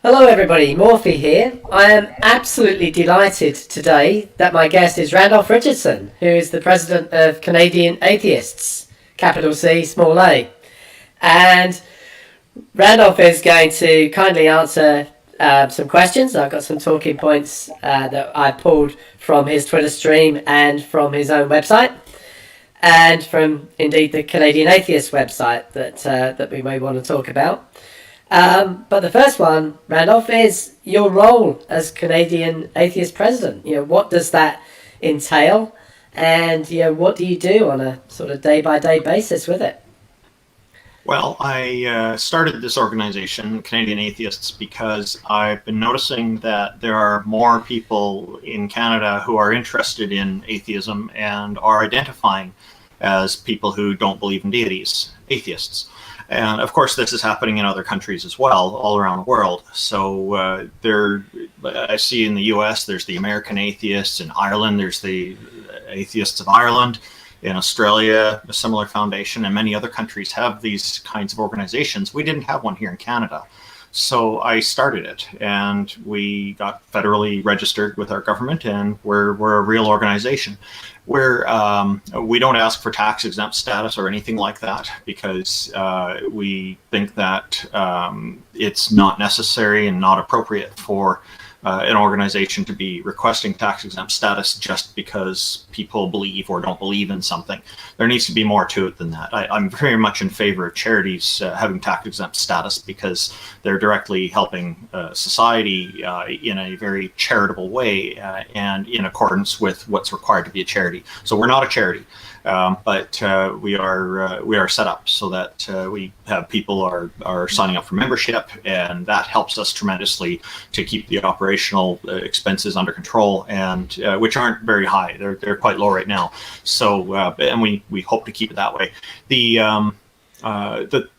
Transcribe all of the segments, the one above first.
Hello everybody, Morphy here. I am absolutely delighted today that my guest is Randolf Richardson, who is the president of Canadian Atheists, capital C, small a. And Randolph is going to kindly answer some questions. I've got some talking points that I pulled from his Twitter stream and from his own website, and from indeed the Canadian Atheist website that we may want to talk about. But the first one, Randolph, is your role as Canadian Atheist President. What does that entail? And, what do you do on a sort of day-by-day basis with it? Well, I started this organization, Canadian Atheists, because I've been noticing that there are more people in Canada who are interested in atheism and are identifying as people who don't believe in deities, atheists. And of course, this is happening in other countries as well, all around the world. So I see in the US, there's the American Atheists. In Ireland, there's the Atheists of Ireland. In Australia, a similar foundation, and many other countries have these kinds of organizations. We didn't have one here in Canada. So I started it, and we got federally registered with our government, and we're a real organization. We don't ask for tax exempt status or anything like that, because we think that it's not necessary and not appropriate for an organization to be requesting tax exempt status just because people believe or don't believe in something. There needs to be more to it than that. I'm very much in favor of charities having tax exempt status, because they're directly helping society in a very charitable way and in accordance with what's required to be a charity. So we're not a charity. But we are set up so that we have people are signing up for membership, and that helps us tremendously to keep the operational expenses under control, and which aren't very high. They're quite low right now. So and we hope to keep it that way. The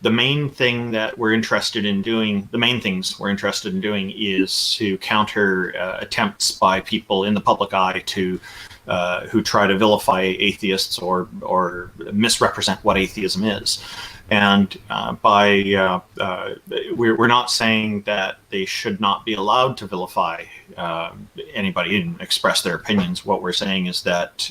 main thing that we're interested in doing, the main things we're interested in doing, is to counter attempts by people in the public eye to who try to vilify atheists or misrepresent what atheism is. And we're not saying that they should not be allowed to vilify anybody and express their opinions. What we're saying is that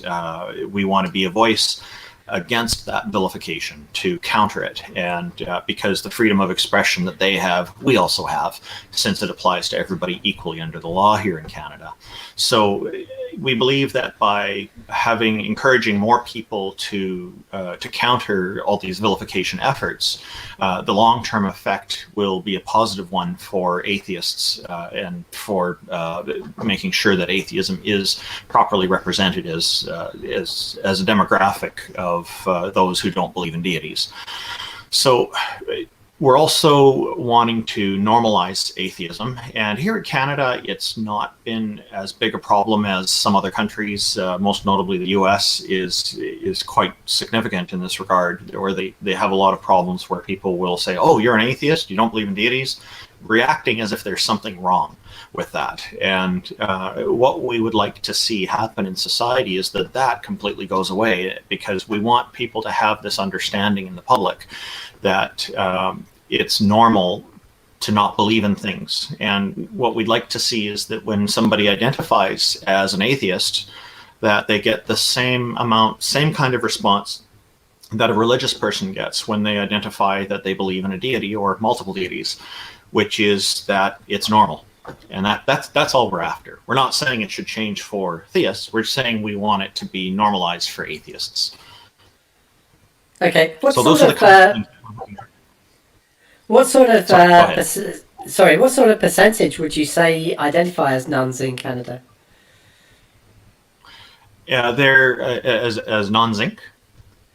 we want to be a voice against that vilification, to counter it, and because the freedom of expression that they have, we also have, since it applies to everybody equally under the law here in Canada. So we believe that by encouraging more people to counter all these vilification efforts, the long-term effect will be a positive one for atheists and for making sure that atheism is properly represented as a demographic of those who don't believe in deities. So we're also wanting to normalize atheism, and here in Canada, it's not been as big a problem as some other countries. Most notably, the U.S. is quite significant in this regard, where they have a lot of problems where people will say, "Oh, you're an atheist? You don't believe in deities?" reacting as if there's something wrong with that. And what we would like to see happen in society is that completely goes away, because we want people to have this understanding in the public that it's normal to not believe in things. And what we'd like to see is that when somebody identifies as an atheist, that they get the same kind of response that a religious person gets when they identify that they believe in a deity or multiple deities, which is that it's normal. And that's all we're after. We're not saying it should change for theists. We're saying we want it to be normalized for atheists. Okay. What sort of percentage would you say identify as nuns in Canada? Yeah, they're as non-zinc.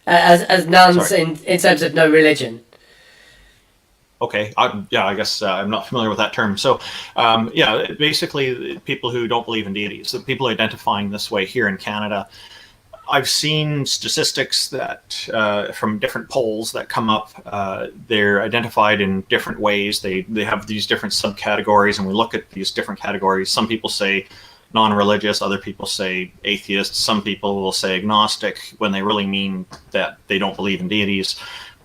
As nuns in terms of no religion. Okay, I guess I'm not familiar with that term. So, basically, people who don't believe in deities, the people identifying this way here in Canada. I've seen statistics that from different polls that come up, they're identified in different ways. They have these different subcategories, and we look at these different categories. Some people say non-religious, other people say atheist, some people will say agnostic when they really mean that they don't believe in deities.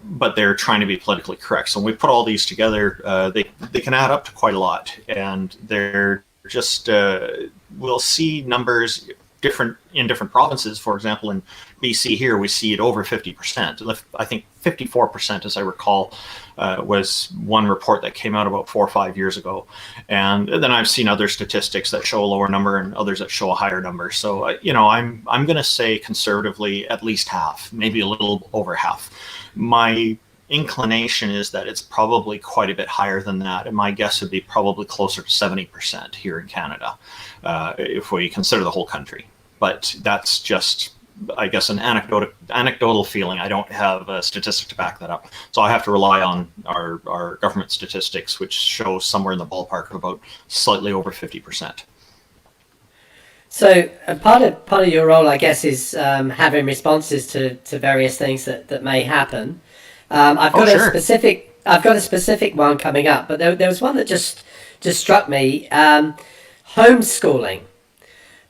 but they're trying to be politically correct. So when we put all these together, they can add up to quite a lot, and they're just we'll see numbers different in different provinces. For example, in BC here, we see it over 50%. I think 54%, as I recall, was one report that came out about 4 or 5 years ago. And then I've seen other statistics that show a lower number and others that show a higher number. So, I'm going to say conservatively at least half, maybe a little over half. My inclination is that it's probably quite a bit higher than that, and my guess would be probably closer to 70% here in Canada, if we consider the whole country. But that's just, I guess, an anecdotal feeling. I don't have a statistic to back that up, so I have to rely on our government statistics, which show somewhere in the ballpark of about slightly over 50%. So part of your role, I guess, is having responses to various things that may happen. I've got a specific one coming up, but there was one that just struck me. Homeschooling.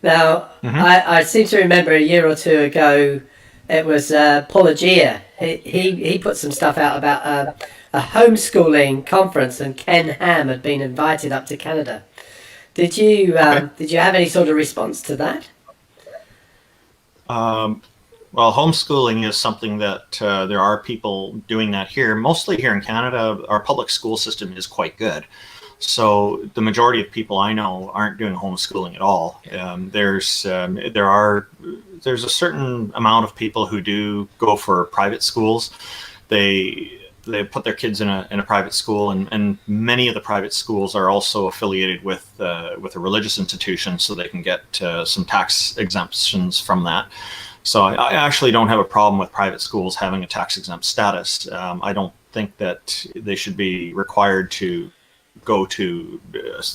Now, I seem to remember a year or two ago, it was Pelagia. He put some stuff out about a homeschooling conference, and Ken Ham had been invited up to Canada. Did you have any sort of response to that? Well, homeschooling is something that there are people doing that here. Mostly here in Canada, our public school system is quite good. So the majority of people I know aren't doing homeschooling at all. There's a certain amount of people who do go for private schools. They put their kids in a private school, and many of the private schools are also affiliated with a religious institution, so they can get some tax exemptions from that. So I actually don't have a problem with private schools having a tax exempt status. I don't think that they should be required to go to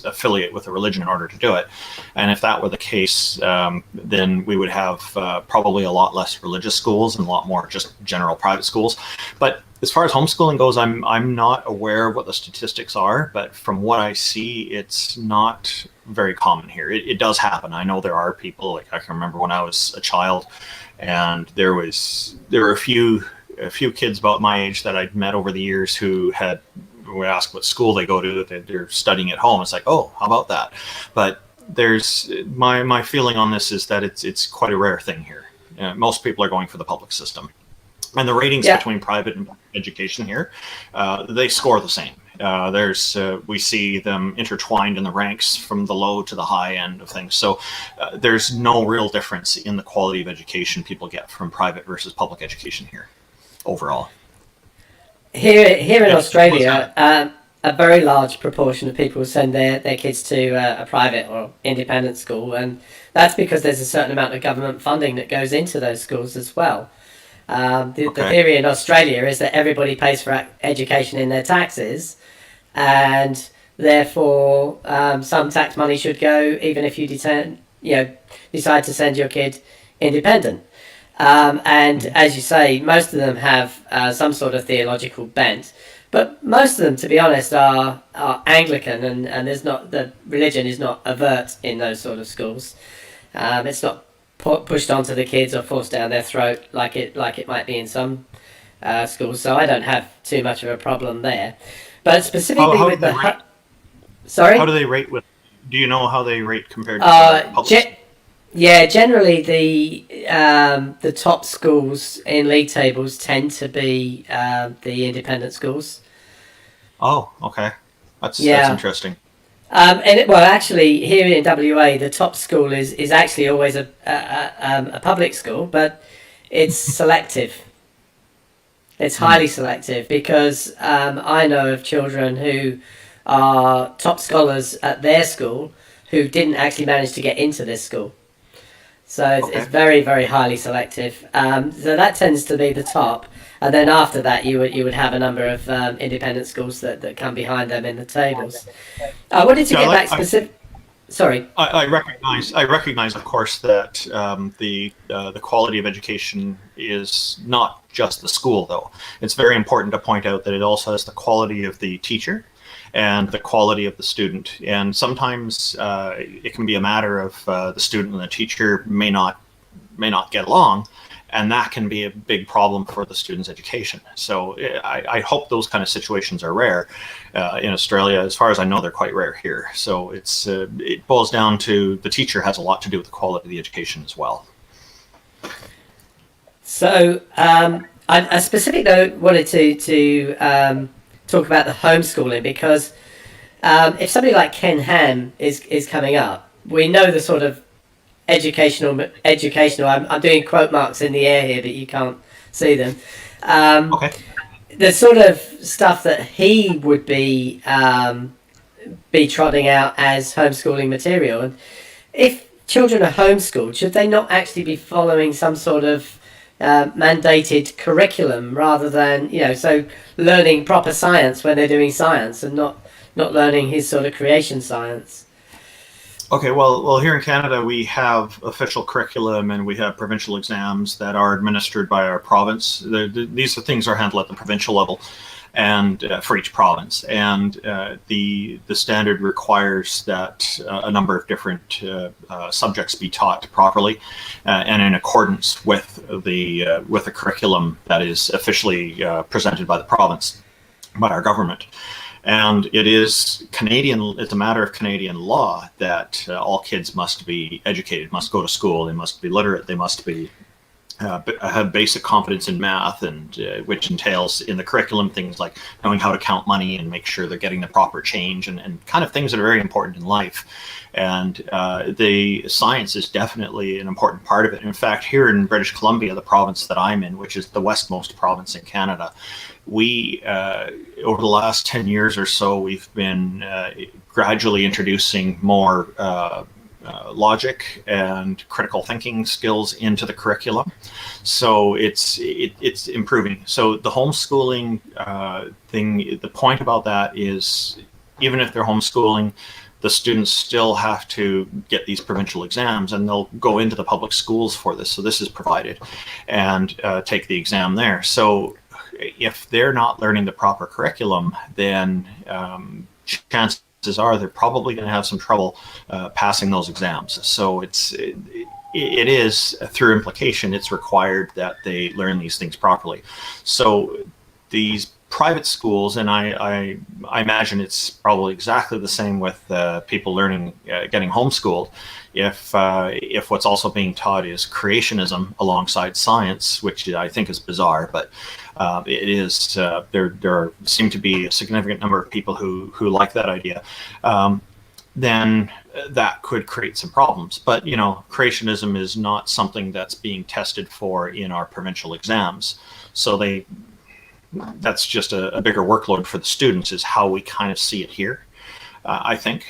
affiliate with a religion in order to do it. And if that were the case, then we would have probably a lot less religious schools and a lot more just general private schools. But as far as homeschooling goes, I'm not aware of what the statistics are, but from what I see, it's not very common here. It does happen. I know there are people, like I can remember when I was a child, and there were a few kids about my age that I'd met over the years who had, we asked what school they go to, that they're studying at home. It's like, oh, how about that? But there's my feeling on this is that it's quite a rare thing here. Most people are going for the public system, and the ratings between private and public education here, they score the same. We see them intertwined in the ranks from the low to the high end of things. So there's no real difference in the quality of education people get from private versus public education here overall. Here in Australia, a very large proportion of people send their kids to a private or independent school, and that's because there's a certain amount of government funding that goes into those schools as well. The theory in Australia is that everybody pays for education in their taxes, and therefore some tax money should go even if you decide to send your kid independent. And as you say, most of them have some sort of theological bent, but most of them, to be honest, are Anglican, and there's not, the religion is not overt in those sort of schools. It's not pushed onto the kids or forced down their throat like it might be in some schools. So I don't have too much of a problem there. But specifically with the sorry, how do they rate with? Do you know how they rate compared to public? Yeah, generally the top schools in league tables tend to be the independent schools. Oh, okay, that's interesting. Actually, here in WA, the top school is actually always a public school, but it's selective. It's highly selective because I know of children who are top scholars at their school who didn't actually manage to get into this school. So it's very, very highly selective. So that tends to be the top, and then after that, you would have a number of independent schools that come behind them in the tables. I wanted to get back specific. Sorry. I recognize, of course, that the quality of education is not just the school, though. It's very important to point out that it also has the quality of the teacher and the quality of the student. And sometimes it can be a matter of the student and the teacher may not get along, and that can be a big problem for the student's education. So I hope those kind of situations are rare. In Australia, as far as I know, they're quite rare here. So it boils down to the teacher has a lot to do with the quality of the education as well. So I specifically though wanted to talk about the homeschooling, because if somebody like Ken Ham is coming up, we know the sort of educational. I'm doing quote marks in the air here, but you can't see them. Okay. The sort of stuff that he would be trotting out as homeschooling material. And if children are homeschooled, should they not actually be following some sort of mandated curriculum rather than, so learning proper science when they're doing science and not learning his sort of creation science? Okay, well, here in Canada, we have official curriculum and we have provincial exams that are administered by our province. These things are handled at the provincial level, and for each province. And the standard requires that a number of different subjects be taught properly and in accordance with the curriculum that is officially presented by the province, by our government. And it is it's a matter of Canadian law that all kids must be educated, must go to school, they must be literate, they must be have basic competence in math, and which entails in the curriculum things like knowing how to count money and make sure they're getting the proper change and kind of things that are very important in life. And the science is definitely an important part of it. In fact, here in British Columbia, the province that I'm in, which is the westmost province in Canada, we, over the last 10 years or so, we've been gradually introducing more logic and critical thinking skills into the curriculum. So it's improving. So the homeschooling thing, the point about that is, even if they're homeschooling, the students still have to get these provincial exams, and they'll go into the public schools for this. So this is provided, and take the exam there. So if they're not learning the proper curriculum, then chances are they're probably going to have some trouble passing those exams. So it is, through implication, it's required that they learn these things properly. So these private schools, and I imagine it's probably exactly the same with people learning, getting homeschooled. If what's also being taught is creationism alongside science, which I think is bizarre, but it is, there seem to be a significant number of people who like that idea, then that could create some problems. But creationism is not something that's being tested for in our provincial exams, so that's just a bigger workload for the students, is how we kind of see it here. I think.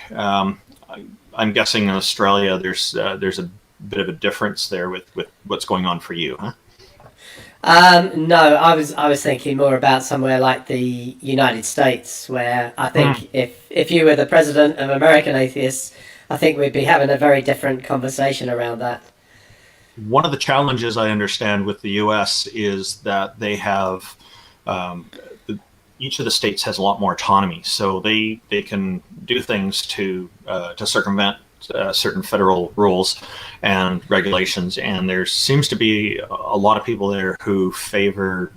I'm guessing in Australia there's a bit of a difference there with what's going on for you, huh? No, I was thinking more about somewhere like the United States, where I think if you were the president of American Atheists, I think we'd be having a very different conversation around that. One of the challenges I understand with the U.S. is that they have each of the states has a lot more autonomy, so they can do things to circumvent certain federal rules and regulations, and there seems to be a lot of people there who favor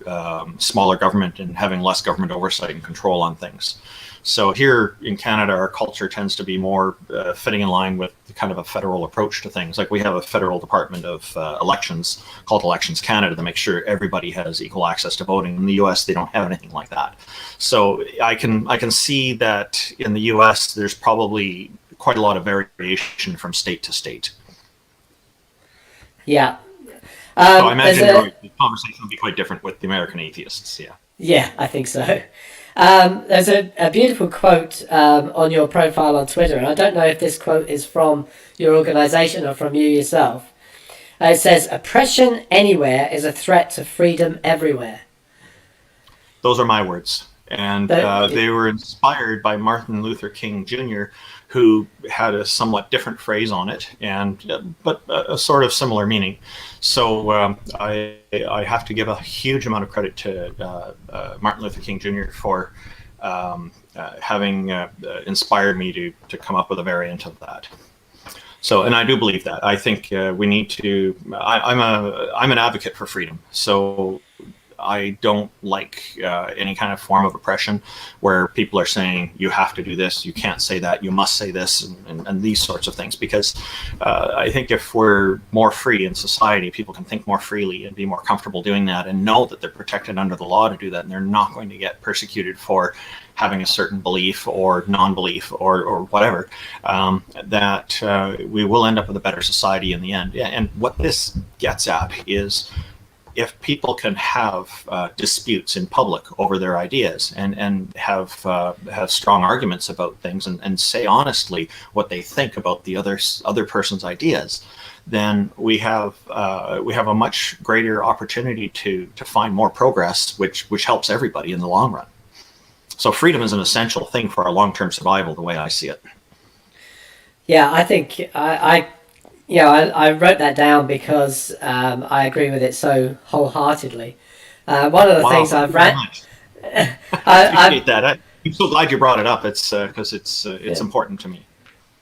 smaller government and having less government oversight and control on things. So here in Canada, our culture tends to be more fitting in line with kind of a federal approach to things. Like we have a federal department of elections called Elections Canada to make sure everybody has equal access to voting. In the U.S., they don't have anything like that. So I can see that in the U.S. there's probably quite a lot of variation from state to state. Yeah. So I imagine the conversation will be quite different with the American Atheists. Yeah. Yeah, I think so. There's a beautiful quote on your profile on Twitter, and I don't know if this quote is from your organization or from you yourself. It says, "Oppression anywhere is a threat to freedom everywhere." Those are my words. And they were inspired by Martin Luther King Jr., who had a somewhat different phrase on it, but a sort of similar meaning. So I have to give a huge amount of credit to Martin Luther King Jr. for having inspired me to come up with a variant of that. So, and I do believe that. I think we need to. I'm an advocate for freedom. So I don't like any kind of form of oppression where people are saying you have to do this, you can't say that, you must say this, and these sorts of things. Because I think if we're more free in society, people can think more freely and be more comfortable doing that and know that they're protected under the law to do that, and they're not going to get persecuted for having a certain belief or non-belief or whatever, that we will end up with a better society in the end. And what this gets at is, if people can have disputes in public over their ideas and have strong arguments about things and say honestly what they think about the other person's ideas, then we have a much greater opportunity to find more progress, which helps everybody in the long run. So freedom is an essential thing for our long-term survival, the way I see it. Yeah, I think I wrote that down because I agree with it so wholeheartely. One of the things I've I appreciate that. I'm so glad you brought it up. It's because it's important to me.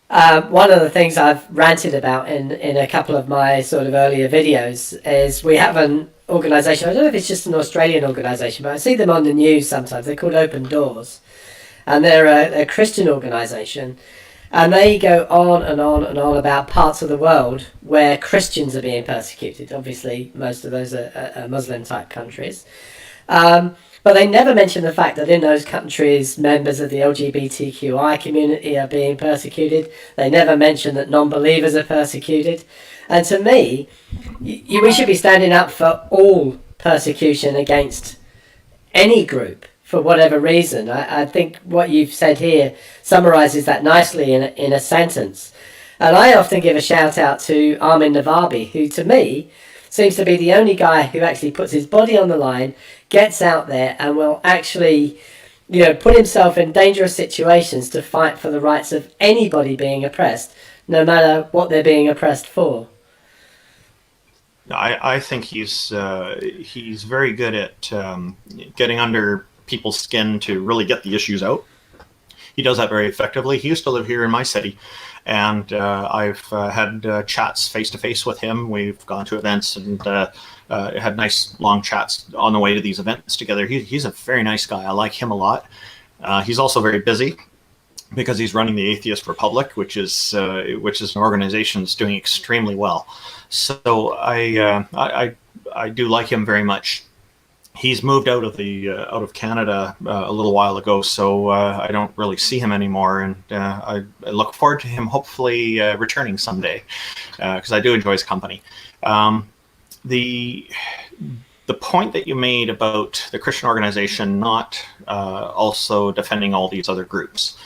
One of the things I've ranted about in a couple of my sort of earlier videos is we have an organisation. I don't know if it's just an Australian organisation, but I see them on the news sometimes. They're called Open Doors, and they're a Christian organisation. And they go on and on and on about parts of the world where Christians are being persecuted. Obviously, most of those are Muslim-type countries. But they never mention the fact that in those countries, members of the LGBTQI community are being persecuted. They never mention that non-believers are persecuted. And to me, we should be standing up for all persecution against any group, for whatever reason. I think what you've said here summarises that nicely in a sentence. And I often give a shout out to Armin Navabi, who to me seems to be the only guy who actually puts his body on the line, gets out there and will actually, put himself in dangerous situations to fight for the rights of anybody being oppressed, no matter what they're being oppressed for. I think he's very good at getting under people's skin to really get the issues out. He does that very effectively. He used to live here in my city, and I've had chats face-to-face with him. We've gone to events and had nice long chats on the way to these events together. He's a very nice guy. I like him a lot. He's also very busy because he's running the Atheist Republic, which is an organization that's doing extremely well. So I do like him very much. He's moved out of Canada a little while ago, so I don't really see him anymore, and I look forward to him hopefully returning someday, because I do enjoy his company. The point that you made about the Christian organization not also defending all these other groups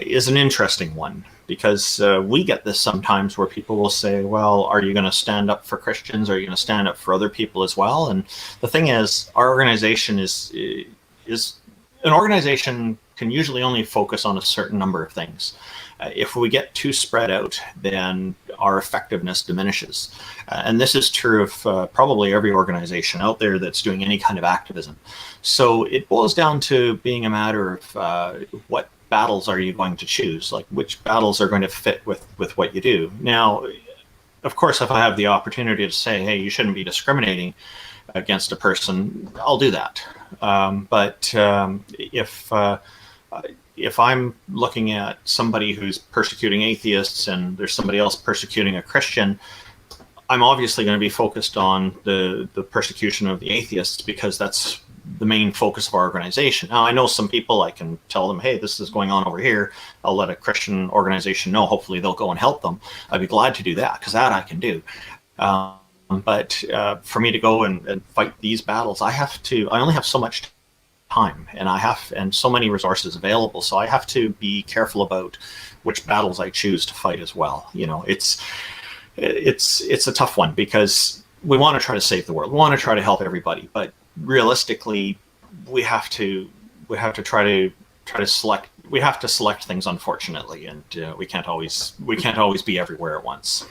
is an interesting one, because we get this sometimes where people will say, well, are you going to stand up for Christians? Are you going to stand up for other people as well? And the thing is, our organization is an organization can usually only focus on a certain number of things. If we get too spread out, then our effectiveness diminishes. And this is true of probably every organization out there that's doing any kind of activism. So it boils down to being a matter of what battles are you going to choose? Like, which battles are going to fit with what you do? Now, of course, if I have the opportunity to say, hey, you shouldn't be discriminating against a person, I'll do that. But if I'm looking at somebody who's persecuting atheists and there's somebody else persecuting a Christian, I'm obviously going to be focused on the persecution of the atheists, because that's the main focus of our organization. Now, I know some people, I can tell them, hey, this is going on over here. I'll let a Christian organization know. Hopefully they'll go and help them. I'd be glad to do that, because that I can do. But for me to go and fight these battles, I only have so much time, and so many resources available. So I have to be careful about which battles I choose to fight as well. It's a tough one, because we want to try to save the world. We want to try to help everybody, but realistically, we have to try to select. We have to select things, unfortunately, and we can't always be everywhere at once.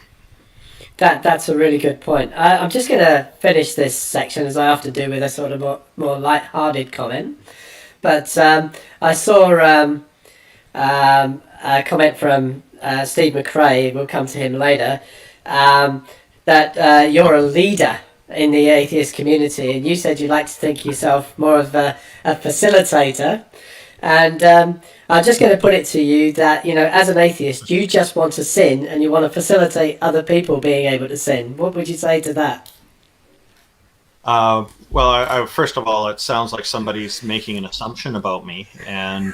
That's a really good point. I'm just going to finish this section, as I often do, with a sort of more light-hearted comment. But I saw a comment from Steve McRae, we'll come to him later, that you're a leader in the atheist community, and you said you like to think yourself more of a facilitator. And I'm just going to put it to you that, as an atheist, you just want to sin and you want to facilitate other people being able to sin. What would you say to that? Well, first of all, it sounds like somebody's making an assumption about me, and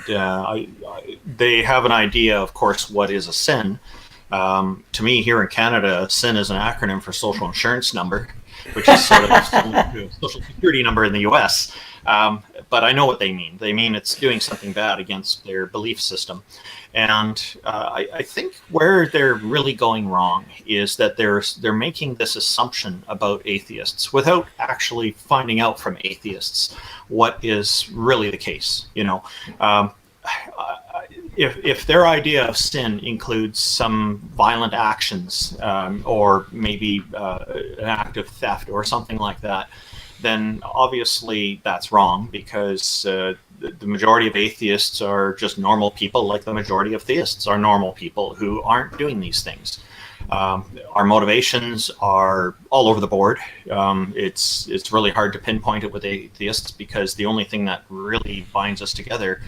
they have an idea, of course, what is a sin. To me, here in Canada, sin is an acronym for social insurance number, which is sort of a social security number in the U.S. But I know what they mean. They mean it's doing something bad against their belief system. And I think where they're really going wrong is that they're making this assumption about atheists without actually finding out from atheists what is really the case. If their idea of sin includes some violent actions or maybe an act of theft or something like that, then obviously that's wrong, because the majority of atheists are just normal people, like the majority of theists are normal people who aren't doing these things. Our motivations are all over the board. It's really hard to pinpoint it with atheists, because the only thing that really binds us together,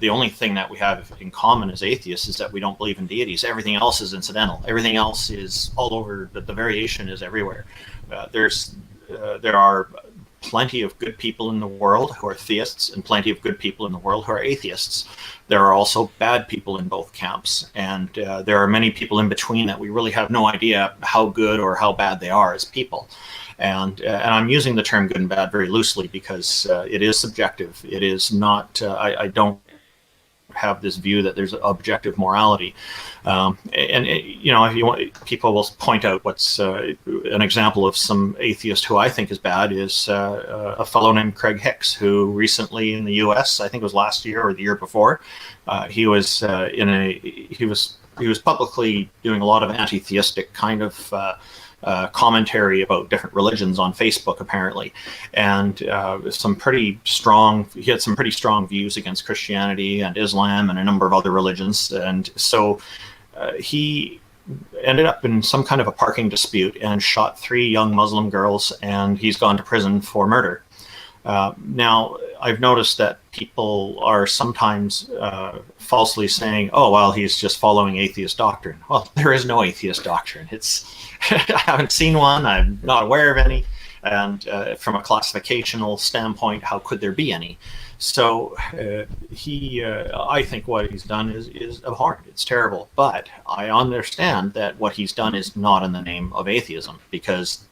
the only thing that we have in common as atheists, is that we don't believe in deities. Everything else is incidental. Everything else is all over. The variation is everywhere. There are plenty of good people in the world who are theists, and plenty of good people in the world who are atheists. There are also bad people in both camps, and there are many people in between that we really have no idea how good or how bad they are as people. And I'm using the term good and bad very loosely, because it is subjective. It is not, I don't have this view that there's objective morality. If you want, people will point out what's an example of some atheist who I think is bad is a fellow named Craig Hicks, who recently in the U.S., I think it was last year or the year before, he was publicly doing a lot of anti-theistic kind of commentary about different religions on Facebook, apparently, and he had some pretty strong views against Christianity and Islam and a number of other religions. And so he ended up in some kind of a parking dispute and shot 3 young Muslim girls, and he's gone to prison for murder. Now, I've noticed that people are sometimes falsely saying, oh, well, he's just following atheist doctrine. Well, there is no atheist doctrine. I haven't seen one. I'm not aware of any. And from a classificational standpoint, how could there be any? So I think what he's done is abhorrent. It's terrible. But I understand that what he's done is not in the name of atheism, because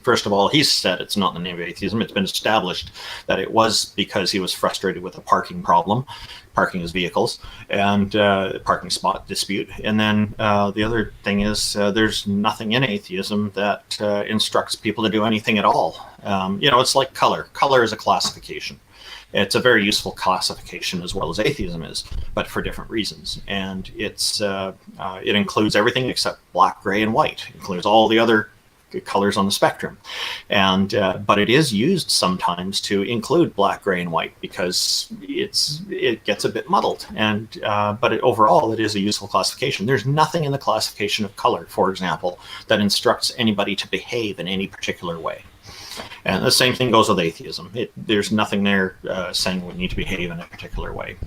first of all, he's said it's not in the name of atheism. It's been established that it was because he was frustrated with a parking problem, parking his vehicles, and parking spot dispute. And then the other thing is there's nothing in atheism that instructs people to do anything at all. It's like color. Color is a classification. It's a very useful classification, as well as atheism is, but for different reasons. And it includes everything except black, gray, and white. It includes all the other colors on the spectrum, but it is used sometimes to include black, gray, and white, because it gets a bit muddled. But overall, it is a useful classification. There's nothing in the classification of color, for example, that instructs anybody to behave in any particular way. And the same thing goes with atheism. There's nothing there saying we need to behave in a particular way.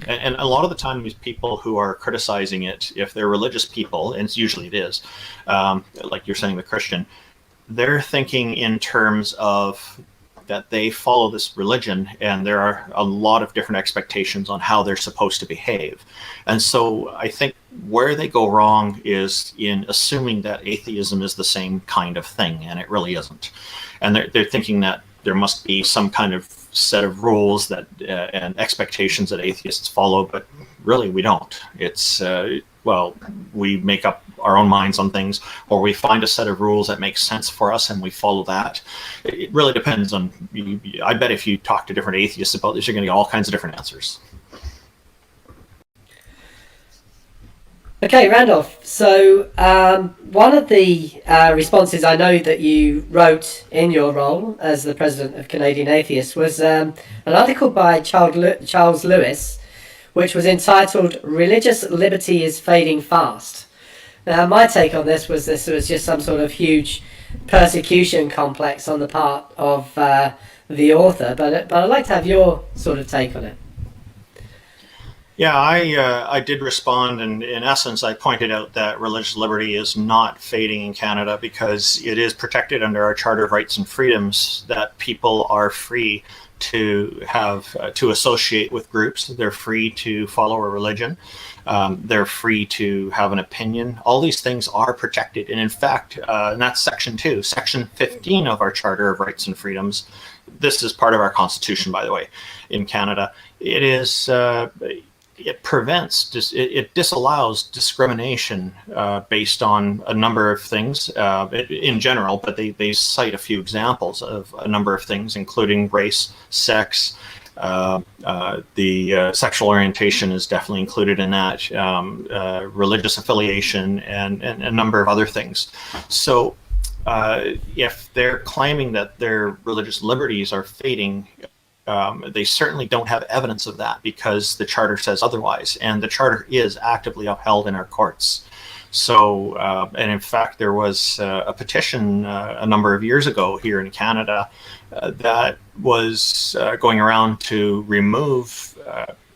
And a lot of the time, these people who are criticizing it, if they're religious people, and usually it is, like you're saying, the Christian, they're thinking in terms of that they follow this religion, and there are a lot of different expectations on how they're supposed to behave. And so I think where they go wrong is in assuming that atheism is the same kind of thing, and it really isn't. And they're thinking that there must be some kind of set of rules that and expectations that atheists follow, but really we don't. It's we make up our own minds on things, or we find a set of rules that make sense for us and we follow that. It really depends on I bet if you talk to different atheists about this, you're going to get all kinds of different answers. Okay, Randolph. So one of the responses I know that you wrote in your role as the president of Canadian Atheists was an article by Charles Lewis, which was entitled "Religious Liberty is Fading Fast." Now, my take on this was just some sort of huge persecution complex on the part of the author, but I'd like to have your sort of take on it. Yeah, I did respond, and in essence, I pointed out that religious liberty is not fading in Canada because it is protected under our Charter of Rights and Freedoms, that people are free to have to associate with groups. They're free to follow a religion. They're free to have an opinion. All these things are protected, and in fact, and that's Section 2, Section 15 of our Charter of Rights and Freedoms. This is part of our Constitution, by the way, in Canada. It is. It prevents, it disallows discrimination based on a number of things in general, but they cite a few examples of a number of things, including race, sex, the sexual orientation is definitely included in that, religious affiliation, and a number of other things. So if they're claiming that their religious liberties are fading, they certainly don't have evidence of that because the Charter says otherwise, and the Charter is actively upheld in our courts. So, and in fact, there was a petition a number of years ago here in Canada that was going around to remove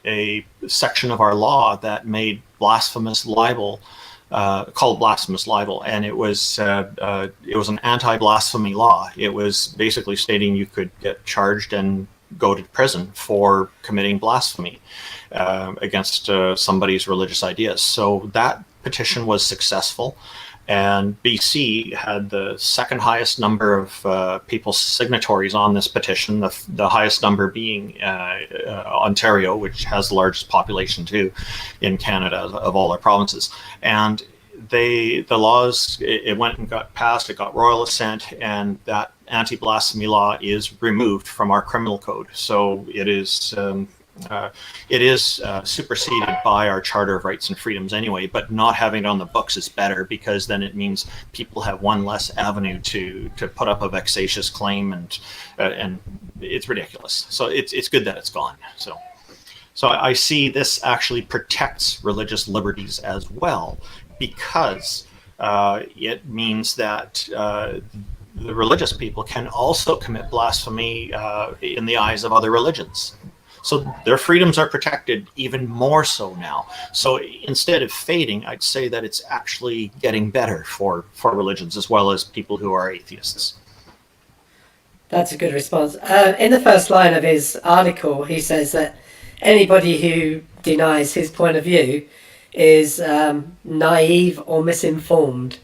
a section of our law that made blasphemous libel, called blasphemous libel, and it was an anti-blasphemy law. It was basically stating you could get charged and go to prison for committing blasphemy against somebody's religious ideas. So that petition was successful, and BC had the second highest number of people signatories on this petition, the highest number being Ontario, which has the largest population too in Canada of all our provinces. And the laws, it went and got passed, it got royal assent, and that anti-blasphemy law is removed from our criminal code. So it is superseded by our Charter of Rights and Freedoms anyway, but not having it on the books is better because then it means people have one less avenue to put up a vexatious claim, and it's ridiculous. So it's good that it's gone. So I see this actually protects religious liberties as well, because it means that the religious people can also commit blasphemy in the eyes of other religions. So their freedoms are protected even more so now. So instead of fading, I'd say that it's actually getting better for religions as well as people who are atheists. That's a good response. In the first line of his article, he says that anybody who denies his point of view is naive or misinformed.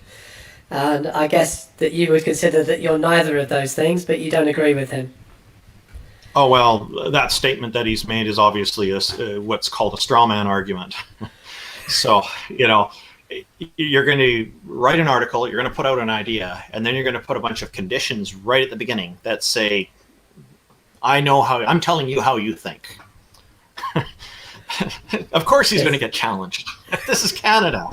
And I guess that you would consider that you're neither of those things, but you don't agree with him. Oh, well, that statement that he's made is obviously what's called a straw man argument. So, you're going to write an article, you're going to put out an idea, and then you're going to put a bunch of conditions right at the beginning that say, I'm telling you how you think. Of course he's going to get challenged. This is Canada.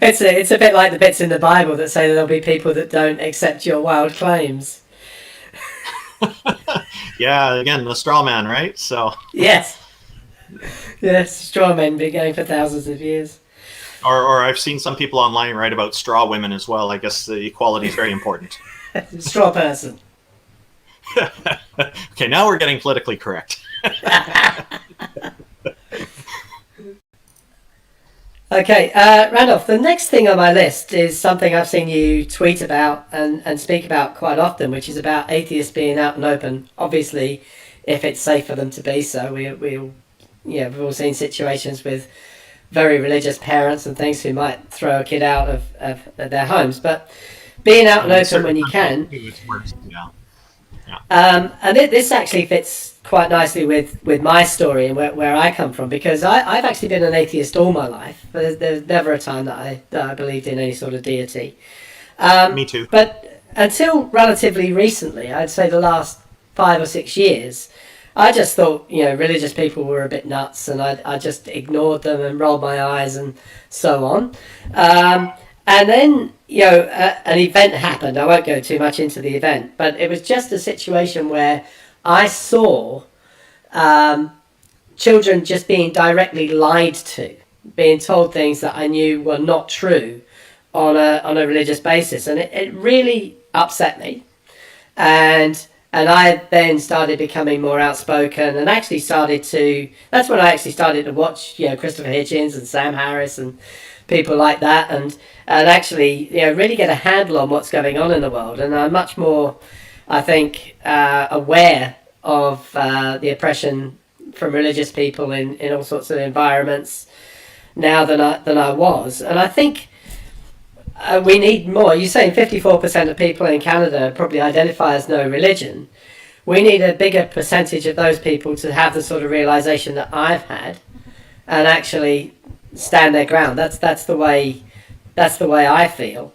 It's a bit like the bits in the Bible that say that there'll be people that don't accept your wild claims. Yeah, again, the straw man, right? So yes, straw men been going for thousands of years. Or I've seen some people online write about straw women as well. I guess the equality is very important. Straw person. Okay, now we're getting politically correct. Okay, Randolph, the next thing on my list is something I've seen you tweet about and speak about quite often, which is about atheists being out and open. Obviously, if it's safe for them to be so. We've all seen situations with very religious parents and things who might throw a kid out of their homes. But being out and open when you can. And this actually fits quite nicely with my story and where I come from, because I've actually been an atheist all my life. There's never a time that I believed in any sort of deity. Me too. But until relatively recently, I'd say the last 5 or 6 years, I just thought, religious people were a bit nuts, and I just ignored them and rolled my eyes and so on. And then, an event happened. I won't go too much into the event, but it was just a situation where I saw children just being directly lied to, being told things that I knew were not true on a religious basis, and it really upset me. And I then started becoming more outspoken, and actually started to. That's when I actually started to watch, Christopher Hitchens and Sam Harris and people like that, and actually, really get a handle on what's going on in the world. And I'm much more, I think, aware of the oppression from religious people in all sorts of environments now than I was. And I think we need more. You're saying 54% of people in Canada probably identify as no religion. We need a bigger percentage of those people to have the sort of realization that I've had, and actually stand their ground. That's the way I feel.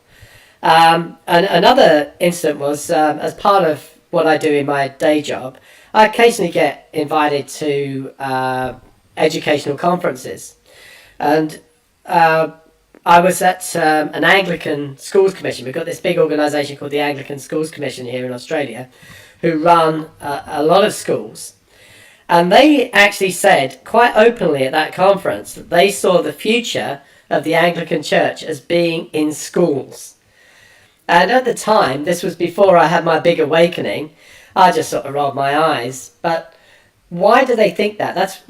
And another incident was, as part of what I do in my day job, I occasionally get invited to educational conferences, and I was at an Anglican Schools Commission. We've got this big organisation called the Anglican Schools Commission here in Australia, who run a lot of schools. And they actually said quite openly at that conference that they saw the future of the Anglican Church as being in schools. And at the time, this was before I had my big awakening, I just sort of rolled my eyes. But why do they think that?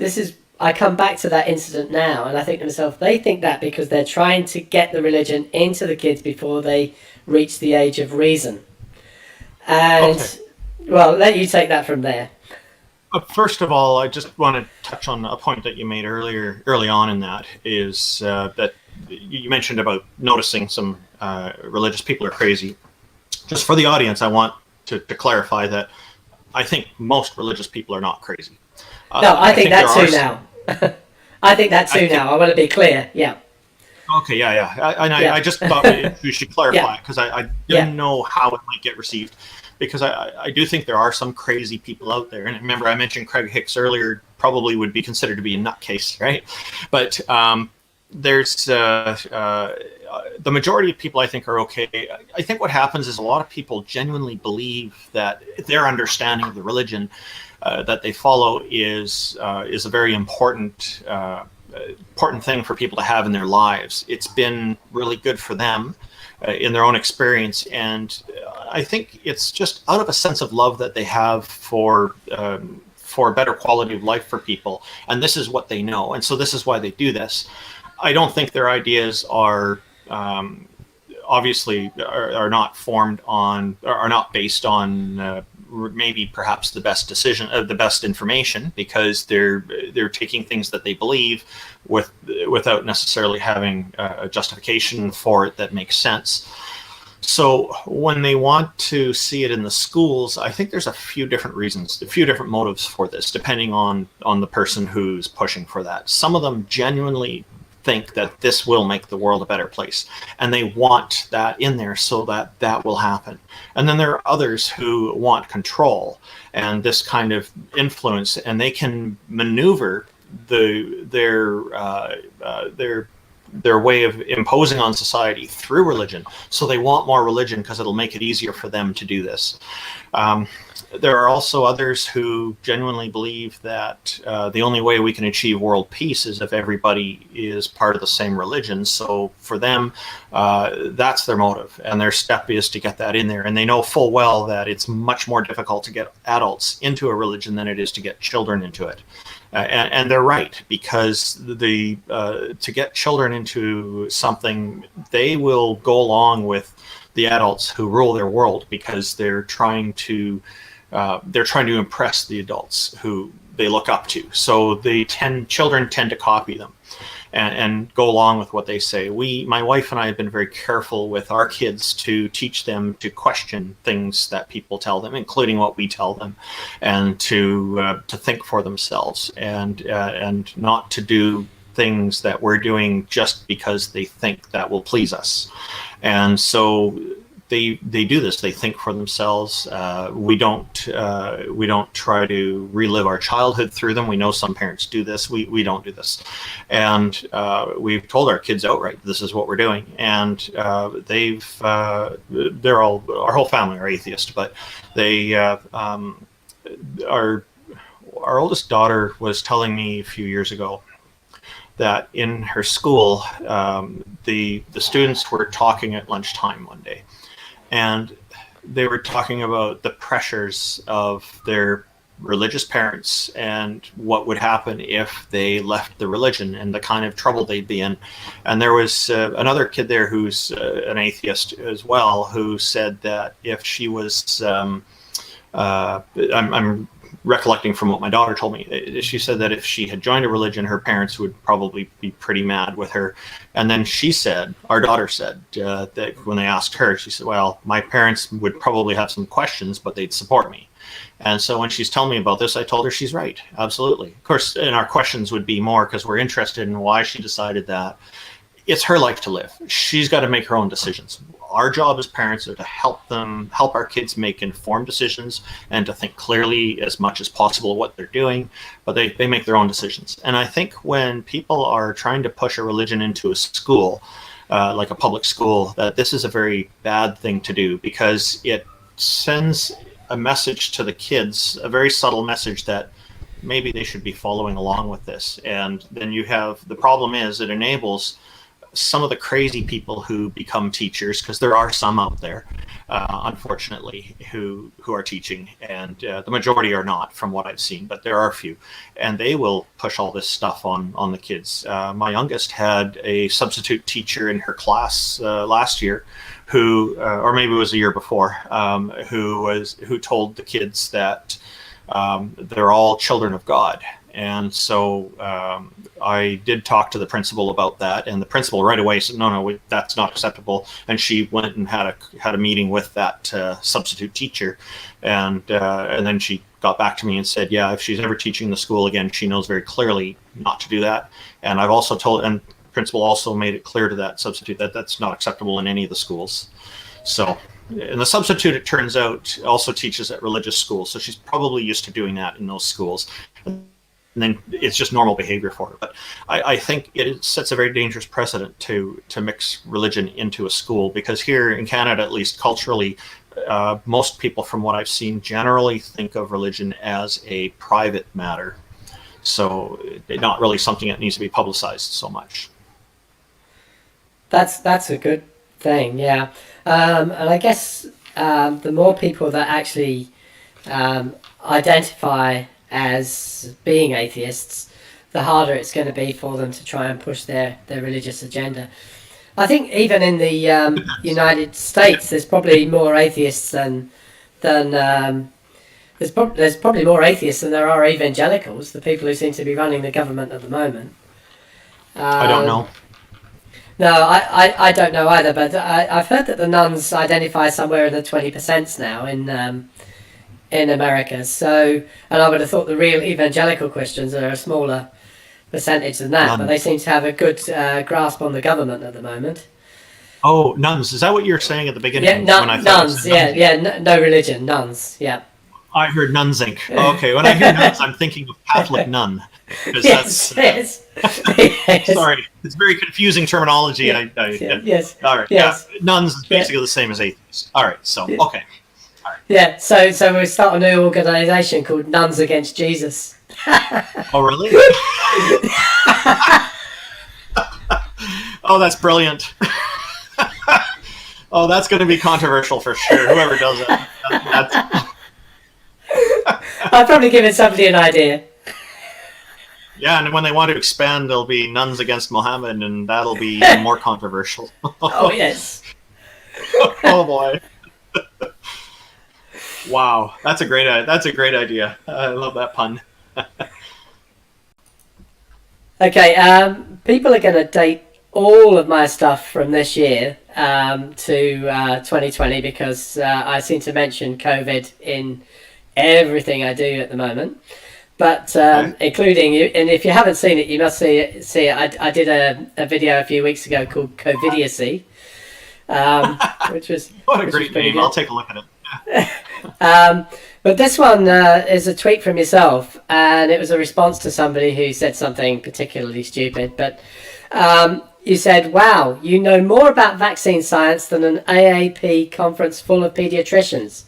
I come back to that incident now, and I think to myself, they think that because they're trying to get the religion into the kids before they reach the age of reason. And, Okay. Well, let you take that from there. First of all, I just want to touch on a point that you made early on in that, is that you mentioned about noticing some religious people are crazy. Just for the audience, I want to clarify that I think most religious people are not crazy. No, I think that too now. I think that too now. I want to be clear. Yeah. Okay, yeah. Yeah. I just thought we should clarify, because I didn't know how it might get received. Because I do think there are some crazy people out there. And remember, I mentioned Craig Hicks earlier, probably would be considered to be a nutcase, right? But there's the majority of people, I think, are okay. I think what happens is a lot of people genuinely believe that their understanding of the religion that they follow is a very important thing for people to have in their lives. It's been really good for them in their own experience, and I think it's just out of a sense of love that they have for a better quality of life for people, and this is what they know, and so this is why they do this. I don't think their ideas are obviously are not formed on, are not based on maybe perhaps the best decision, the best information, because they're taking things that they believe without necessarily having a justification for it that makes sense. So when they want to see it in the schools, I think there's a few different reasons, a few different motives for this, depending on the person who's pushing for that. Some of them genuinely think that this will make the world a better place, and they want that in there so that that will happen. And then there are others who want control and this kind of influence, and they can maneuver their way of imposing on society through religion. So they want more religion because it'll make it easier for them to do this. There are also others who genuinely believe that the only way we can achieve world peace is if everybody is part of the same religion. So for them, that's their motive, and their step is to get that in there. And they know full well that it's much more difficult to get adults into a religion than it is to get children into it. And they're right, because to get children into something, they will go along with the adults who rule their world, because they're trying to impress the adults who they look up to. So children tend to copy them and go along with what they say. My wife and I have been very careful with our kids to teach them to question things that people tell them, including what we tell them, and to think for themselves, and not to do things that we're doing just because they think that will please us. And so they do this. They think for themselves. We don't try to relive our childhood through them. We know some parents do this. We don't do this, and we've told our kids outright this is what we're doing. And our whole family are atheist, but they are. our oldest daughter was telling me a few years ago that in her school, the students were talking at lunchtime one day, and they were talking about the pressures of their religious parents and what would happen if they left the religion and the kind of trouble they'd be in. And there was another kid there who's an atheist as well, who said that if she was, I'm recollecting from what my daughter told me, she said that if she had joined a religion, her parents would probably be pretty mad with her. And then she said, our daughter said, that when they asked her, she said, well, my parents would probably have some questions, but they'd support me. And so when she's telling me about this, I told her she's right. Absolutely. Of course, and our questions would be more because we're interested in why she decided that. It's her life to live. She's got to make her own decisions. Our job as parents are to help our kids make informed decisions and to think clearly as much as possible what they're doing, but they make their own decisions. And I think when people are trying to push a religion into a school, like a public school, that this is a very bad thing to do, because it sends a message to the kids, a very subtle message that maybe they should be following along with this. And then you have, the problem is it enables some of the crazy people who become teachers, because there are some out there, unfortunately, who are teaching, and the majority are not, from what I've seen, but there are a few, and they will push all this stuff on the kids. My youngest had a substitute teacher in her class last year, who, or maybe it was a year before, who told the kids that they're all children of God. And so I did talk to the principal about that, and the principal right away said, no, that's not acceptable. And she went and had a meeting with that substitute teacher, and then she got back to me and said, yeah, if she's ever teaching the school again, she knows very clearly not to do that. And I've also told, and the principal also made it clear to that substitute that that's not acceptable in any of the schools. So, and the substitute, it turns out, also teaches at religious schools, so she's probably used to doing that in those schools. And then it's just normal behavior for her. But I think it sets a very dangerous precedent to mix religion into a school, because here in Canada, at least culturally, most people, from what I've seen, generally think of religion as a private matter. So not really something that needs to be publicized so much. That's a good thing, yeah. And I guess the more people that actually identify as being atheists, the harder it's going to be for them to try and push their religious agenda. I think even in the United States, there's probably more atheists than there's probably more atheists than there are evangelicals, the people who seem to be running the government at the moment. I don't know. No, I don't know either, but I've heard that the nuns identify somewhere in the 20% now in America. So, and I would have thought the real evangelical Christians are a smaller percentage than that, but they seem to have a good grasp on the government at the moment. Oh, nuns. Is that what you were saying at the beginning? Yeah, when I nuns. No religion, nuns. Yeah. I heard nuns inc. Oh, okay, when I hear nuns, I'm thinking of Catholic nun. Yes. Sorry, it's very confusing terminology. Yeah. Yes. All right. Yes. Yeah, nuns is basically the same as atheists. All right. So okay. All right. Yeah. So we start a new organisation called Nuns Against Jesus. Oh really? Oh, that's brilliant. Oh, that's going to be controversial for sure. Whoever does it. I'll probably give somebody an idea. Yeah, and when they want to expand, there'll be Nuns Against Mohammed, and that'll be even more controversial. Oh, yes. Oh, boy. Wow, that's a great idea. I love that pun. Okay, people are going to date all of my stuff from this year to 2020 because I seem to mention COVID in everything I do at the moment. But including you, and if you haven't seen it, you must see it. I did a video a few weeks ago called COVIDiocy, which was what a great name. Good. I'll take a look at it. But this one is a tweet from yourself, and it was a response to somebody who said something particularly stupid. But you said, "Wow, you know more about vaccine science than an AAP conference full of pediatricians.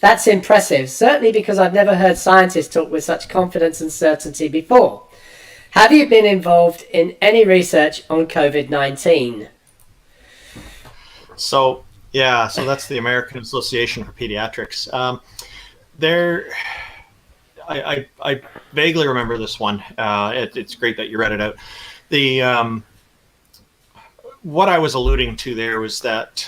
That's impressive, certainly because I've never heard scientists talk with such confidence and certainty before. Have you been involved in any research on COVID-19? So that's the American Association for Pediatrics. I vaguely remember this one. It's great that you read it out. What I was alluding to there was that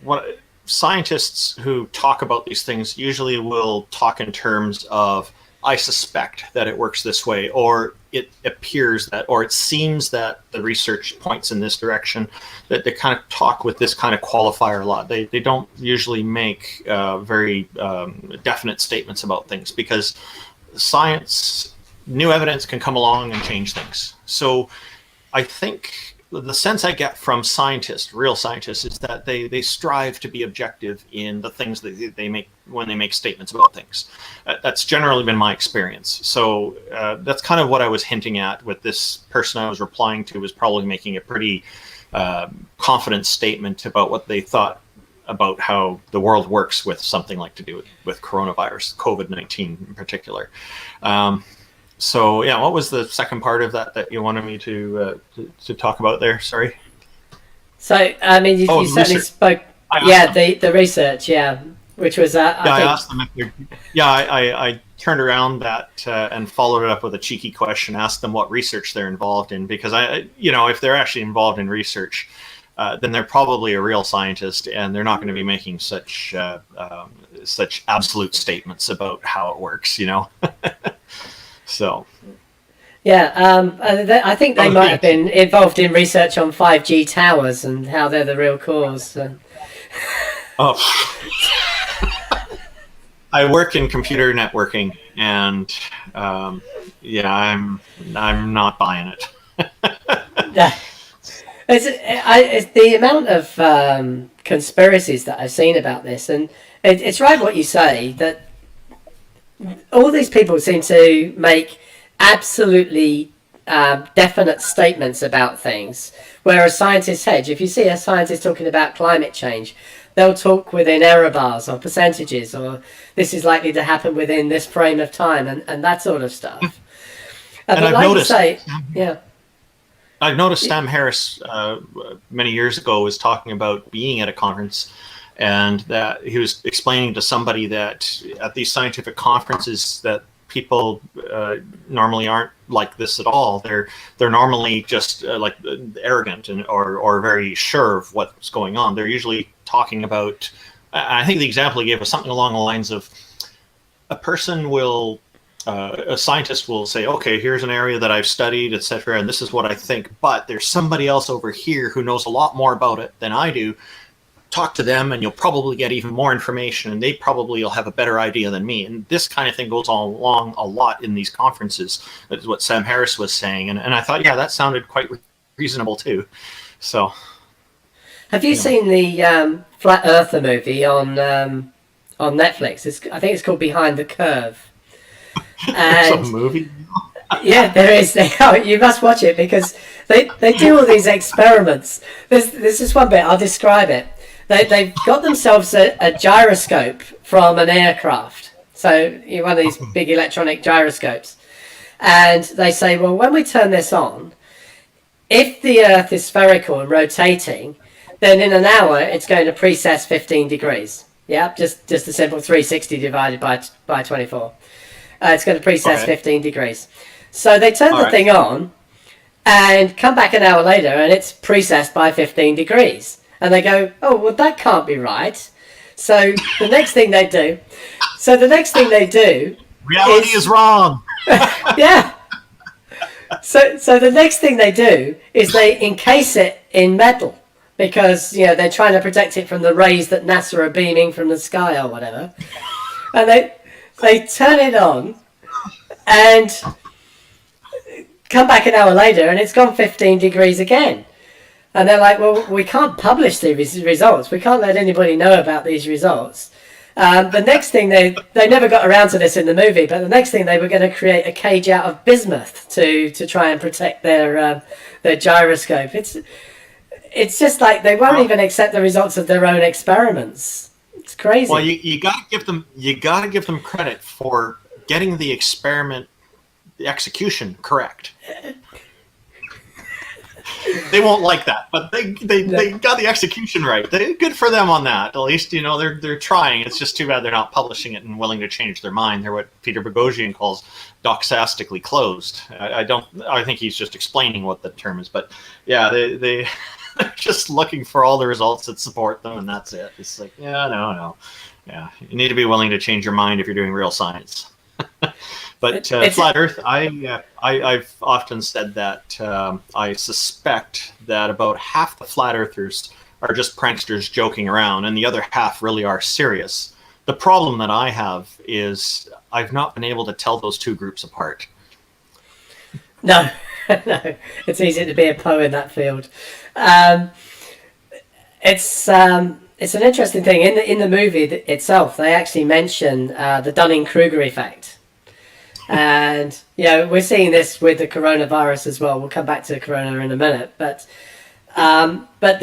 what scientists who talk about these things usually will talk in terms of, I suspect that it works this way, or it appears that, or it seems that the research points in this direction. That they kind of talk with this kind of qualifier a lot. They don't usually make very definite statements about things, because science, new evidence can come along and change things. So I think the sense I get from scientists, real scientists, is that they strive to be objective in the things that they make when they make statements about things. That's generally been my experience. So that's kind of what I was hinting at with this person I was replying to, was probably making a pretty confident statement about what they thought about how the world works with something like to do with coronavirus, COVID-19 in particular. So yeah, what was the second part of that you wanted me to talk about there? Sorry. So I mean, you certainly research. spoke. The research, which was I asked them if they're. I turned around that and followed it up with a cheeky question. Asked them what research they're involved in, because if they're actually involved in research, then they're probably a real scientist, and they're not going to be making such absolute statements about how it works. So, I think they might have been involved in research on 5G towers and how they're the real cause. So. Oh, I work in computer networking, and I'm not buying it. It's the amount of conspiracies that I've seen about this, and it's right what you say, that all these people seem to make absolutely definite statements about things, whereas scientists hedge. If you see a scientist talking about climate change, they'll talk within error bars or percentages, or this is likely to happen within this frame of time, and that sort of stuff. And I've noticed, I've noticed Sam Harris many years ago was talking about being at a conference, and that he was explaining to somebody that at these scientific conferences that people normally aren't like this at all. They're normally just like arrogant or very sure of what's going on. They're usually talking about, I think the example he gave was something along the lines of, a scientist will say, okay, here's an area that I've studied, etc., and this is what I think, but there's somebody else over here who knows a lot more about it than I do. Talk to them and you'll probably get even more information, and they probably will have a better idea than me. And this kind of thing goes along a lot in these conferences. That's what Sam Harris was saying. And I thought, that sounded quite reasonable too. So, have you seen the Flat Earther movie on Netflix? I think it's called Behind the Curve. There's a movie? Yeah, there is. You must watch it, because they do all these experiments. There's this one bit, I'll describe it. They've got themselves a gyroscope from an aircraft. So one of these big electronic gyroscopes. And they say, well, when we turn this on, if the Earth is spherical and rotating, then in an hour it's going to precess 15 degrees. Yeah, just a simple 360 divided by 24. It's going to precess 15 degrees. So they turn the thing on and come back an hour later, and it's precessed by 15 degrees. And they go, oh, well, that can't be right. So the next thing they do... Reality is wrong! Yeah. So the next thing they do is they encase it in metal, because, they're trying to protect it from the rays that NASA are beaming from the sky or whatever. And they turn it on and come back an hour later, and it's gone 15 degrees again. And they're like, well, we can't publish these results. We can't let anybody know about these results. The next thing, they never got around to this in the movie, but the next thing, they were going to create a cage out of bismuth to try and protect their gyroscope. It's just like they won't even accept the results of their own experiments. It's crazy. Well, you gotta give them credit for getting the execution correct. They won't like that, but they got the execution right. Good for them on that. At least, they're trying. It's just too bad they're not publishing it and willing to change their mind. They're what Peter Boghossian calls doxastically closed. I think he's just explaining what the term is, but yeah, they're just looking for all the results that support them, and that's it. It's like, no. Yeah, you need to be willing to change your mind if you're doing real science. But flat Earth, I've often said that I suspect that about half the flat earthers are just pranksters joking around, and the other half really are serious. The problem that I have is I've not been able to tell those two groups apart. No, no, it's easy to be a pro in that field. It's an interesting thing in the movie itself. They actually mention the Dunning-Kruger effect. And we're seeing this with the coronavirus as well. We'll come back to corona in a minute, but one of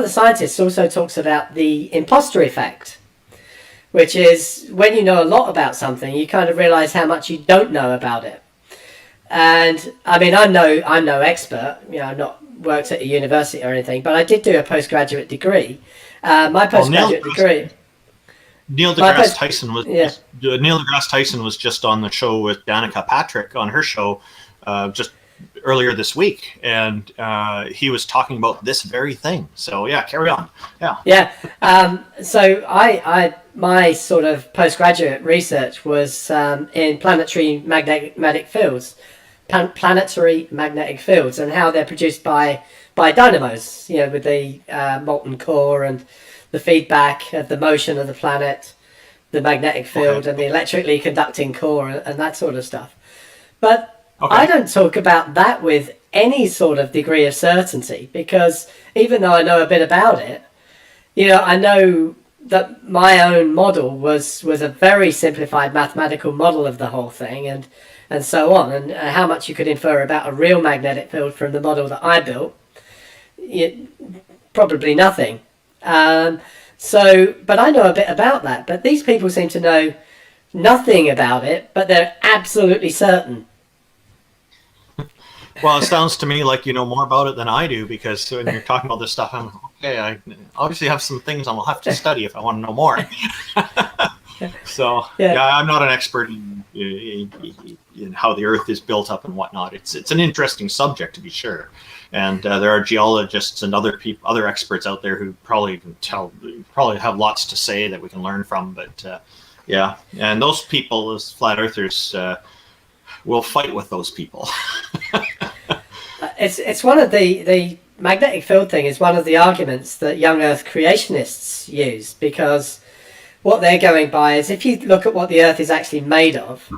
the scientists also talks about the imposter effect, which is when you know a lot about something, you kind of realize how much you don't know about it. And I mean, I'm no expert. I've not worked at a university or anything, but I did do a postgraduate degree. My postgraduate degree. Neil deGrasse Tyson was just on the show with Danica Patrick on her show just earlier this week, and he was talking about this very thing. So yeah, carry on. Yeah. So my sort of postgraduate research was in planetary magnetic fields, and how they're produced by dynamos. With the molten core and the feedback of the motion of the planet, the magnetic field, and the electrically conducting core, and that sort of stuff. But I don't talk about that with any sort of degree of certainty, because even though I know a bit about it, I know that my own model was a very simplified mathematical model of the whole thing, and so on, and how much you could infer about a real magnetic field from the model that I built, probably nothing. But I know a bit about that. But these people seem to know nothing about it, but they're absolutely certain. Well, it sounds to me like you know more about it than I do, because when you're talking about this stuff, I obviously have some things I'll have to study if I want to know more. So I'm not an expert in how the Earth is built up and whatnot. It's an interesting subject, to be sure. And there are geologists and other experts out there who probably have lots to say that we can learn from. But and those people, those flat earthers, will fight with those people. It's one of the magnetic field thing is one of the arguments that young Earth creationists use, because what they're going by is, if you look at what the Earth is actually made of,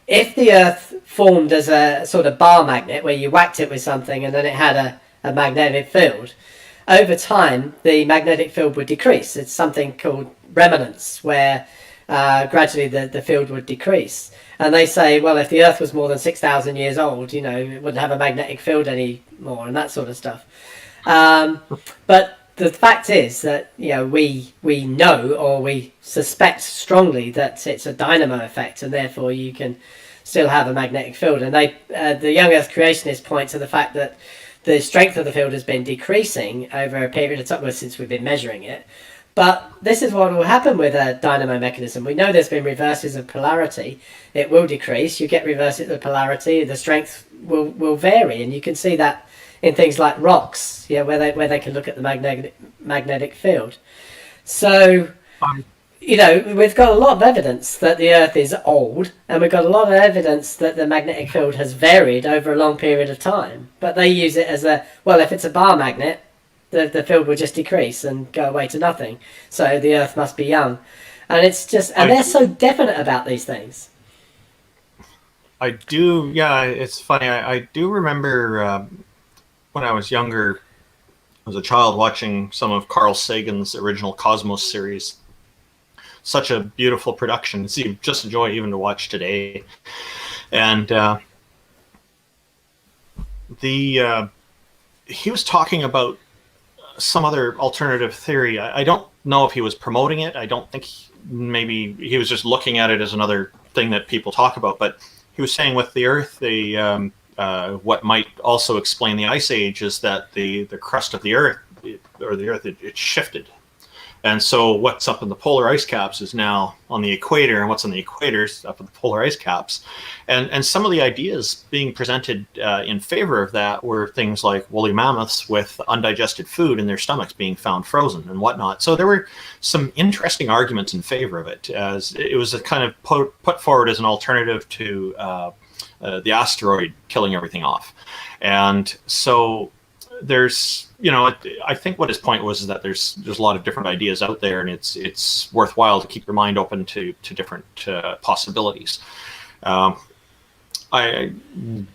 if the Earth formed as a sort of bar magnet where you whacked it with something and then it had a magnetic field, over time the magnetic field would decrease. It's something called remanence, where gradually the field would decrease. And they say, well, if the Earth was more than 6,000 years old, it wouldn't have a magnetic field anymore, and that sort of stuff. But the fact is that we know, or we suspect strongly, that it's a dynamo effect, and therefore you can still have a magnetic field. And the young Earth creationists point to the fact that the strength of the field has been decreasing over a period of time since we've been measuring it. But this is what will happen with a dynamo mechanism. We know there's been reverses of polarity. It will decrease. You get reverses of polarity. The strength will vary, and you can see that in things like rocks, where they can look at the magnetic field. So, we've got a lot of evidence that the Earth is old, and we've got a lot of evidence that the magnetic field has varied over a long period of time. But they use it as if it's a bar magnet, the field will just decrease and go away to nothing. So the Earth must be young. And it's just, and they're so definite about these things. I do, it's funny. I do remember when I was younger, as a child, watching some of Carl Sagan's original Cosmos series. Such a beautiful production. It's just a joy even to watch today. And he was talking about some other alternative theory. I don't know if he was promoting it. I don't think maybe he was just looking at it as another thing that people talk about. But he was saying with the Earth, what might also explain the Ice Age is that the crust of the Earth, it shifted. And so what's up in the polar ice caps is now on the equator, and what's on the equator is up in the polar ice caps. And some of the ideas being presented in favor of that were things like woolly mammoths with undigested food in their stomachs being found frozen and whatnot. So there were some interesting arguments in favor of it, as it was a kind of put forward as an alternative to the asteroid killing everything off. And so there's, I think what his point was is that there's a lot of different ideas out there, and it's worthwhile to keep your mind open to different possibilities.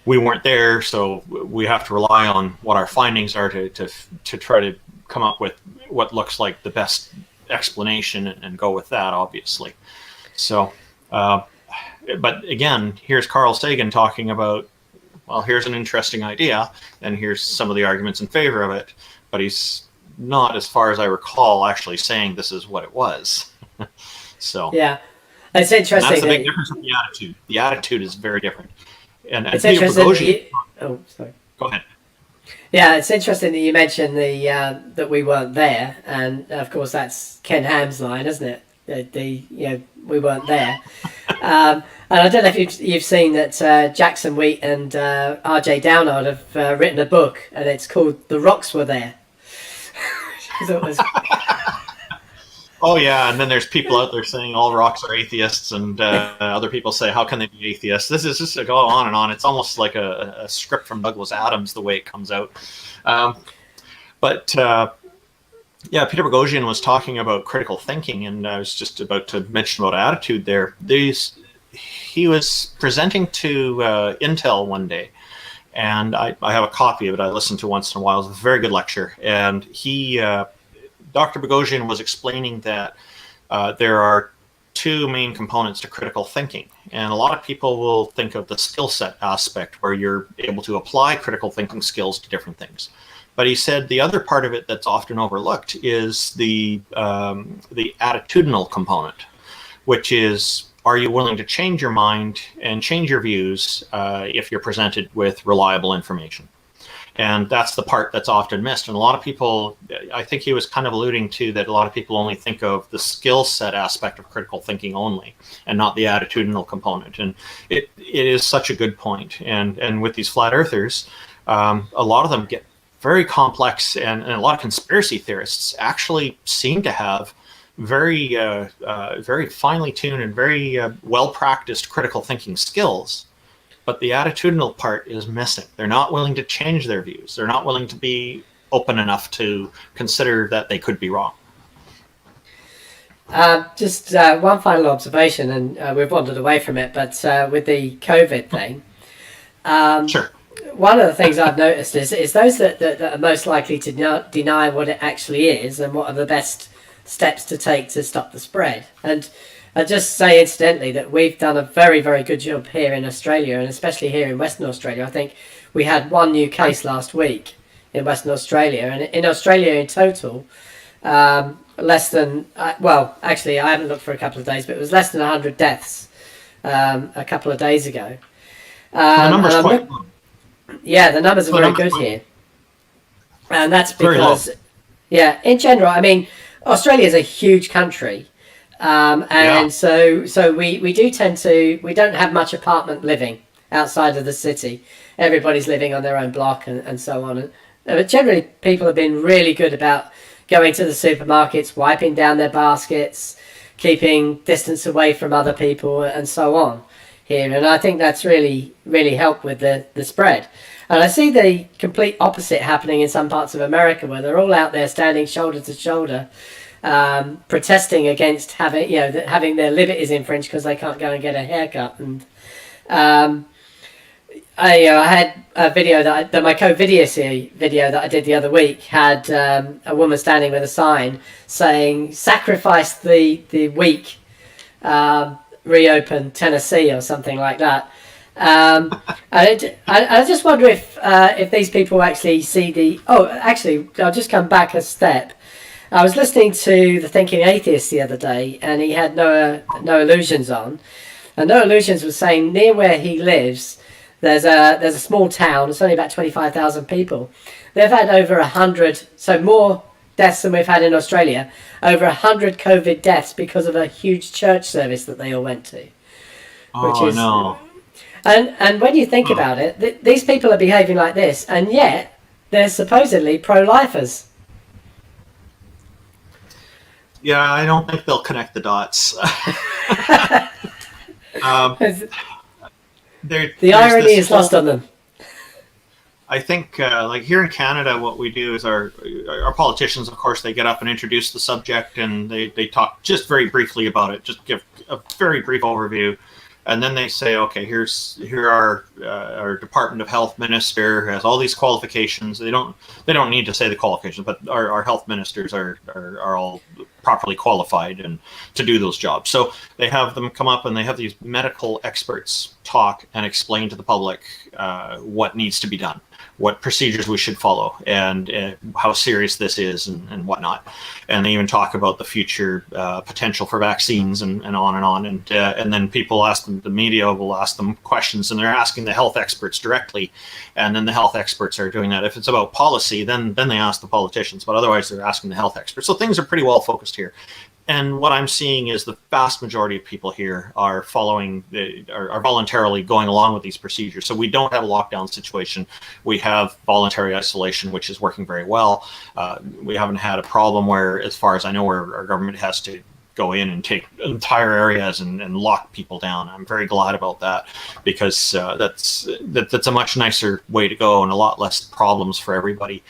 We weren't there, so we have to rely on what our findings are to try to come up with what looks like the best explanation and go with that, obviously. So, but again, here's Carl Sagan talking about, well, here's an interesting idea, and here's some of the arguments in favor of it, but he's not, as far as I recall, actually saying this is what it was. So yeah, it's interesting. That's the big difference in the attitude. The attitude is very different. And it's interesting. Oh, sorry. Go ahead. Yeah, it's interesting that you mentioned that we weren't there, and of course that's Ken Ham's line, isn't it? We weren't there. And I don't know if you've seen that Jackson Wheat and R.J. Downard have written a book, and it's called "The Rocks Were There." Oh yeah, and then there's people out there saying all rocks are atheists, and other people say, how can they be atheists? This is just a go on and on. It's almost like a script from Douglas Adams, the way it comes out. Yeah, Peter Boghossian was talking about critical thinking, and I was just about to mention about attitude there. He was presenting to Intel one day, and I have a copy of it I listen to once in a while. It's a very good lecture, and Dr. Boghossian was explaining that there are two main components to critical thinking, and a lot of people will think of the skill set aspect where you're able to apply critical thinking skills to different things. But he said the other part of it that's often overlooked is the attitudinal component, which is, are you willing to change your mind and change your views if you're presented with reliable information? And that's the part that's often missed. And a lot of people, I think he was kind of alluding to that a lot of people only think of the skill set aspect of critical thinking only, and not the attitudinal component. And it is such a good point. And with these flat earthers, a lot of them get very complex, and a lot of conspiracy theorists actually seem to have very finely tuned and very well practiced critical thinking skills. But the attitudinal part is missing. They're not willing to change their views. They're not willing to be open enough to consider that they could be wrong. Just one final observation, and we've wandered away from it, but with the COVID thing, Sure. One of the things I've noticed is those that are most likely to deny what it actually is, and what are the best steps to take to stop the spread. And I just say incidentally that we've done a very, very good job here in Australia, and especially here in Western Australia. I think we had one new case last week in Western Australia, and in Australia in total, less than, actually I haven't looked for a couple of days, but it was less than 100 deaths a couple of days ago. The number's quite low. Yeah, the numbers are very good here. And that's because, in general, I mean, Australia is a huge country. So we do tend to, we don't have much apartment living outside of the city. Everybody's living on their own block and so on. But generally, people have been really good about going to the supermarkets, wiping down their baskets, keeping distance away from other people and so on here. And I think that's really, really helped with the spread. And I see the complete opposite happening in some parts of America, where they're all out there standing shoulder to shoulder, protesting against having their liberties infringed because they can't go and get a haircut. And I had a video that my co-video video that I did the other week had a woman standing with a sign saying "Sacrifice the weak, reopen Tennessee" or something like that. I just wonder if these people actually see the. Oh, actually, I'll just come back a step. I was listening to the Thinking Atheist the other day, and he had No Illusions on, and No Illusions was saying near where he lives, there's a small town. It's only about 25,000 people. They've had over 100, so more deaths than we've had in Australia. Over 100 COVID deaths because of a huge church service that they all went to. Oh, no. And when you think about it, these people are behaving like this, and yet they're supposedly pro-lifers. Yeah, I don't think they'll connect the dots. The irony is lost on them. I think, like here in Canada, what we do is our politicians, of course, they get up and introduce the subject, and they talk just very briefly about it, just give a very brief overview, and then they say, okay, here our Department of Health minister has all these qualifications. They don't need to say the qualifications, but our health ministers are all properly qualified and to do those jobs. So they have them come up and they have these medical experts talk and explain to the public what needs to be done, what procedures we should follow, and how serious this is, and whatnot. And they even talk about the future potential for vaccines and on and on. And then people ask them, the media will ask them questions, and they're asking the health experts directly. And then the health experts are doing that. If it's about policy, then they ask the politicians, but otherwise they're asking the health experts. So things are pretty well focused here. And what I'm seeing is the vast majority of people here are are voluntarily going along with these procedures. So we don't have a lockdown situation. We have voluntary isolation, which is working very well. We haven't had a problem where, as far as I know, where our government has to go in and take entire areas and lock people down. I'm very glad about that, because that's a much nicer way to go and a lot less problems for everybody.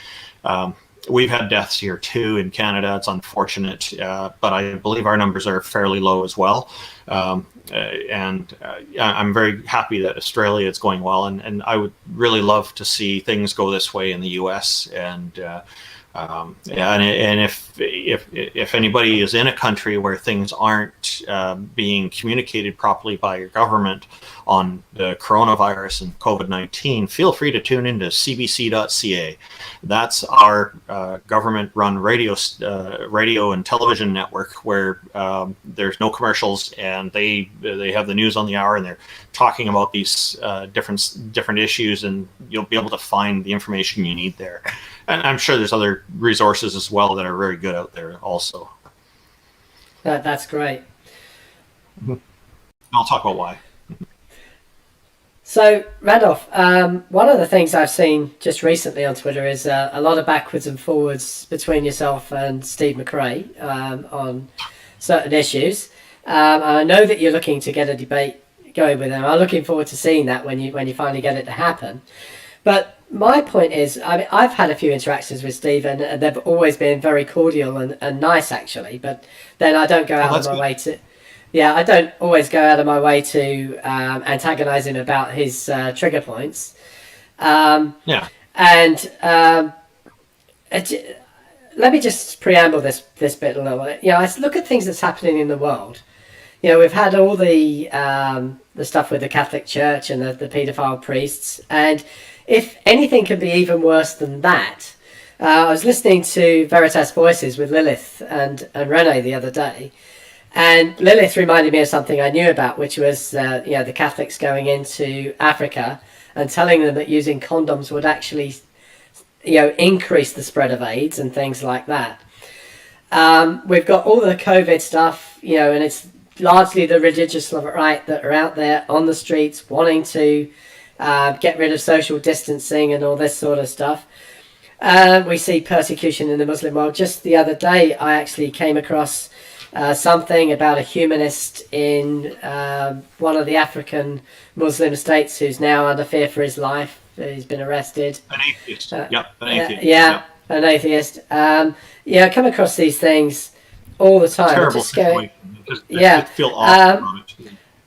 We've had deaths here too in Canada. It's unfortunate, but I believe our numbers are fairly low as well. And I'm very happy that Australia is going well, and I would really love to see things go this way in the US. And if anybody is in a country where things aren't being communicated properly by your government on the coronavirus and COVID-19, feel free to tune into cbc.ca. That's our government-run radio and television network, where there's no commercials, and they have the news on the hour, and they're talking about these different issues, and you'll be able to find the information you need there. And I'm sure there's other resources as well that are very good out there also. That's great. I'll talk about why. So, Randolph, one of the things I've seen just recently on Twitter is a lot of backwards and forwards between yourself and Steve McRae on certain issues. I know that you're looking to get a debate going with him. I'm looking forward to seeing that when you finally get it to happen. But my point is, I mean, I've had a few interactions with Steve, and they've always been very cordial and nice, actually. But then I don't go out of my way to... Yeah, I don't always go out of my way to antagonize him about his trigger points. And let me just preamble this bit a little bit. You know, I look at things that's happening in the world. You know, we've had all the stuff with the Catholic Church and the paedophile priests, and if anything can be even worse than that, I was listening to Veritas Voices with Lilith and Rene the other day. And Lilith reminded me of something I knew about, which was the Catholics going into Africa and telling them that using condoms would actually increase the spread of AIDS and things like that. We've got all the COVID stuff, and it's largely the religious right that are out there on the streets wanting to get rid of social distancing and all this sort of stuff. We see persecution in the Muslim world. Just the other day, I actually came across something about a humanist in one of the African Muslim states who's now under fear for his life. He's been arrested. An atheist. An atheist. An atheist. I come across these things all the time. Terrible situation. I feel awful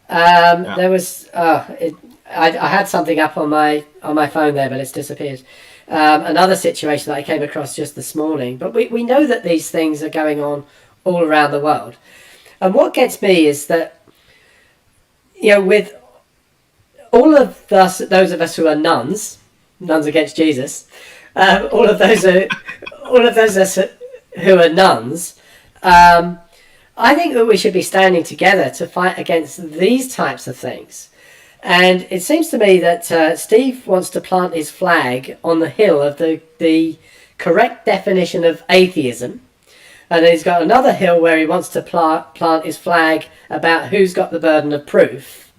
about it. There was I had something up on my phone there, but it's disappeared. Another situation that I came across just this morning. But we know that these things are going on all around the world. And what gets me is that, with all of those of us who are nuns against Jesus, all of those who are nuns. I think that we should be standing together to fight against these types of things. And it seems to me that Steve wants to plant his flag on the hill of the correct definition of atheism. And he's got another hill where he wants to plant his flag about who's got the burden of proof.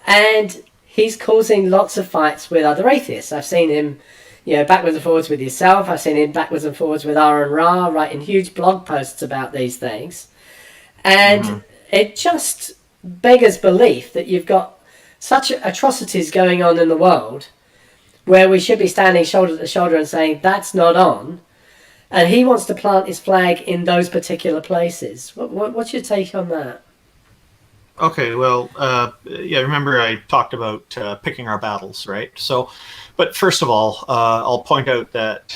And he's causing lots of fights with other atheists. I've seen him, backwards and forwards with yourself. I've seen him backwards and forwards with Aaron Ra, writing huge blog posts about these things. And it just beggars belief that you've got such atrocities going on in the world where we should be standing shoulder to shoulder and saying that's not on. And he wants to plant his flag in those particular places. What's your take on that? Okay, well, remember I talked about picking our battles, right? So, but first of all, I'll point out that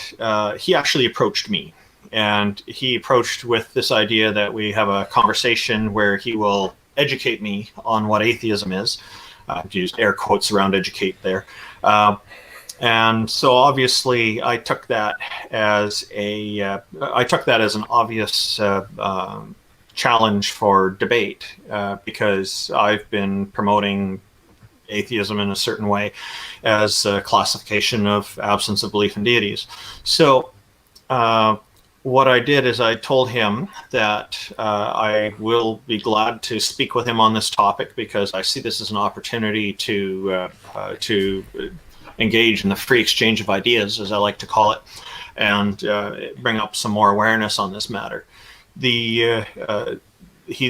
he actually approached me. And he approached with this idea that we have a conversation where he will educate me on what atheism is. I've used air quotes around educate there. And so obviously I took that as an obvious challenge for debate because I've been promoting atheism in a certain way as a classification of absence of belief in deities. So what I did is I told him that I will be glad to speak with him on this topic because I see this as an opportunity to engage in the free exchange of ideas, as I like to call it, and bring up some more awareness on this matter. He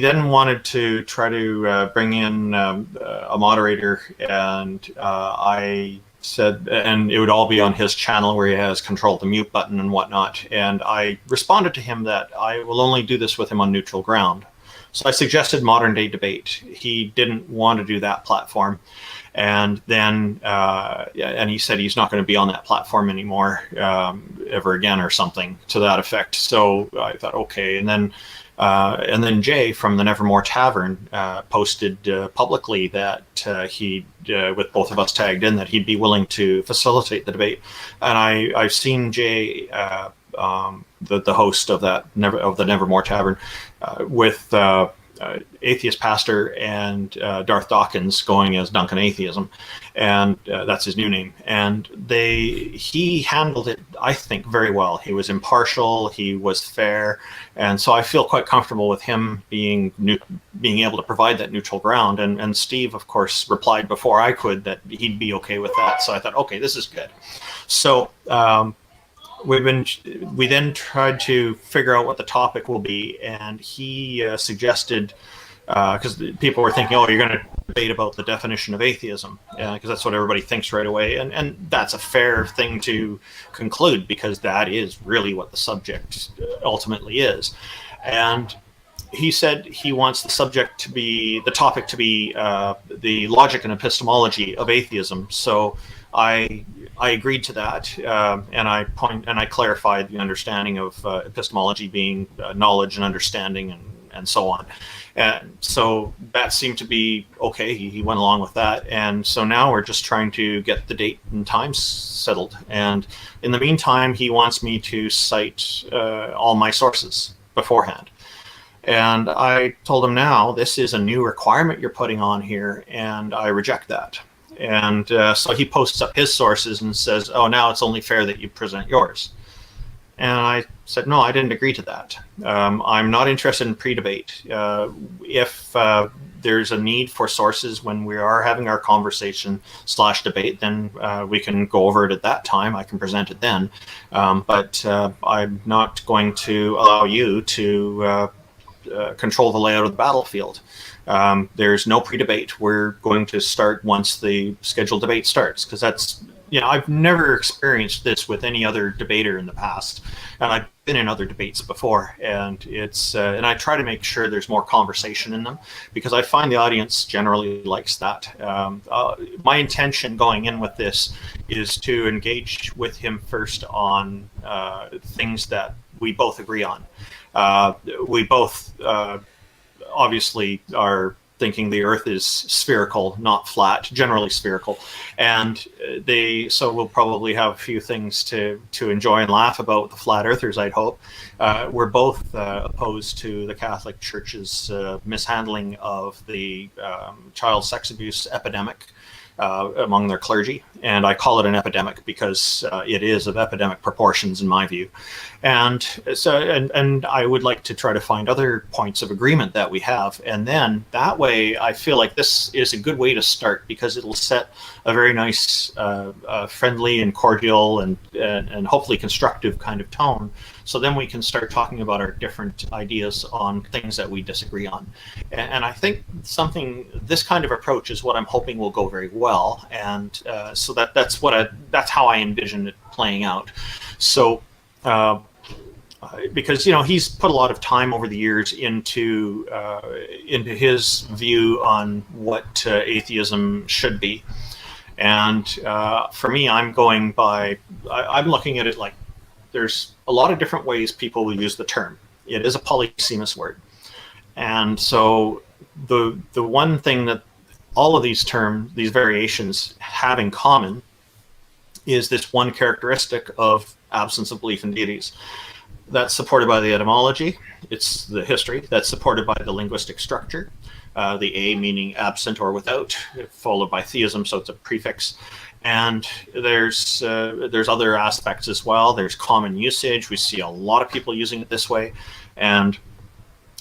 then wanted to try to bring in a moderator, and I said, and it would all be on his channel where he has control of the mute button and whatnot. And I responded to him that I will only do this with him on neutral ground. So I suggested modern day debate. He didn't want to do that platform. And then, and he said he's not going to be on that platform anymore ever again or something to that effect. So I thought, okay. And then Jay from the Nevermore Tavern posted publicly that he, with both of us tagged in, that he'd be willing to facilitate the debate. And I've seen Jay, the host of the Nevermore Tavern, with atheist pastor and Darth Dawkins going as Duncan Atheism, and that's his new name. And he handled it, I think, very well. He was impartial, he was fair, and so I feel quite comfortable with him being able to provide that neutral ground. And Steve, of course, replied before I could that he'd be okay with that. So I thought, okay, this is good. So we then tried to figure out what the topic will be, and he suggested, because people were thinking, oh, you're going to debate about the definition of atheism, because that's what everybody thinks right away, and that's a fair thing to conclude, because that is really what the subject ultimately is. And he said he wants the topic to be the logic and epistemology of atheism. So I agreed to that, and I clarified the understanding of epistemology being knowledge and understanding and so on. And so that seemed to be okay. He went along with that, and so now we're just trying to get the date and time settled. And in the meantime, he wants me to cite all my sources beforehand. And I told him, now this is a new requirement you're putting on here, and I reject that. And so he posts up his sources and says, oh, now it's only fair that you present yours. And I said, no, I didn't agree to that. I'm not interested in pre-debate. If there's a need for sources when we are having our conversation/debate, then we can go over it at that time. I can present it then. But I'm not going to allow you to control the layout of the battlefield. There's no pre-debate. We're going to start once the scheduled debate starts, because that's, I've never experienced this with any other debater in the past, and I've been in other debates before, and it's and I try to make sure there's more conversation in them, because I find the audience generally likes that. My intention going in with this is to engage with him first on things that we both agree on. We both obviously are thinking the Earth is spherical, not flat, generally spherical, and so we'll probably have a few things to enjoy and laugh about with the flat earthers, I'd hope. We're both opposed to the Catholic Church's mishandling of the child sex abuse epidemic among their clergy, and I call it an epidemic because it is of epidemic proportions in my view. And so, and I would like to try to find other points of agreement that we have, and then that way I feel like this is a good way to start, because it'll set a very nice, friendly and cordial and hopefully constructive kind of tone. So then we can start talking about our different ideas on things that we disagree on. And I think this kind of approach is what I'm hoping will go very well. And so that's how I envision it playing out. So, because he's put a lot of time over the years into his view on what atheism should be. And for me, I'm looking at it like, there's a lot of different ways people will use the term. It is a polysemous word. And so the one thing that all of these variations have in common is this one characteristic of absence of belief in deities. That's supported by the etymology. It's the history. That's supported by the linguistic structure. The A meaning absent or without, followed by theism, so it's a prefix. And there's other aspects as well. There's common usage. We see a lot of people using it this way. And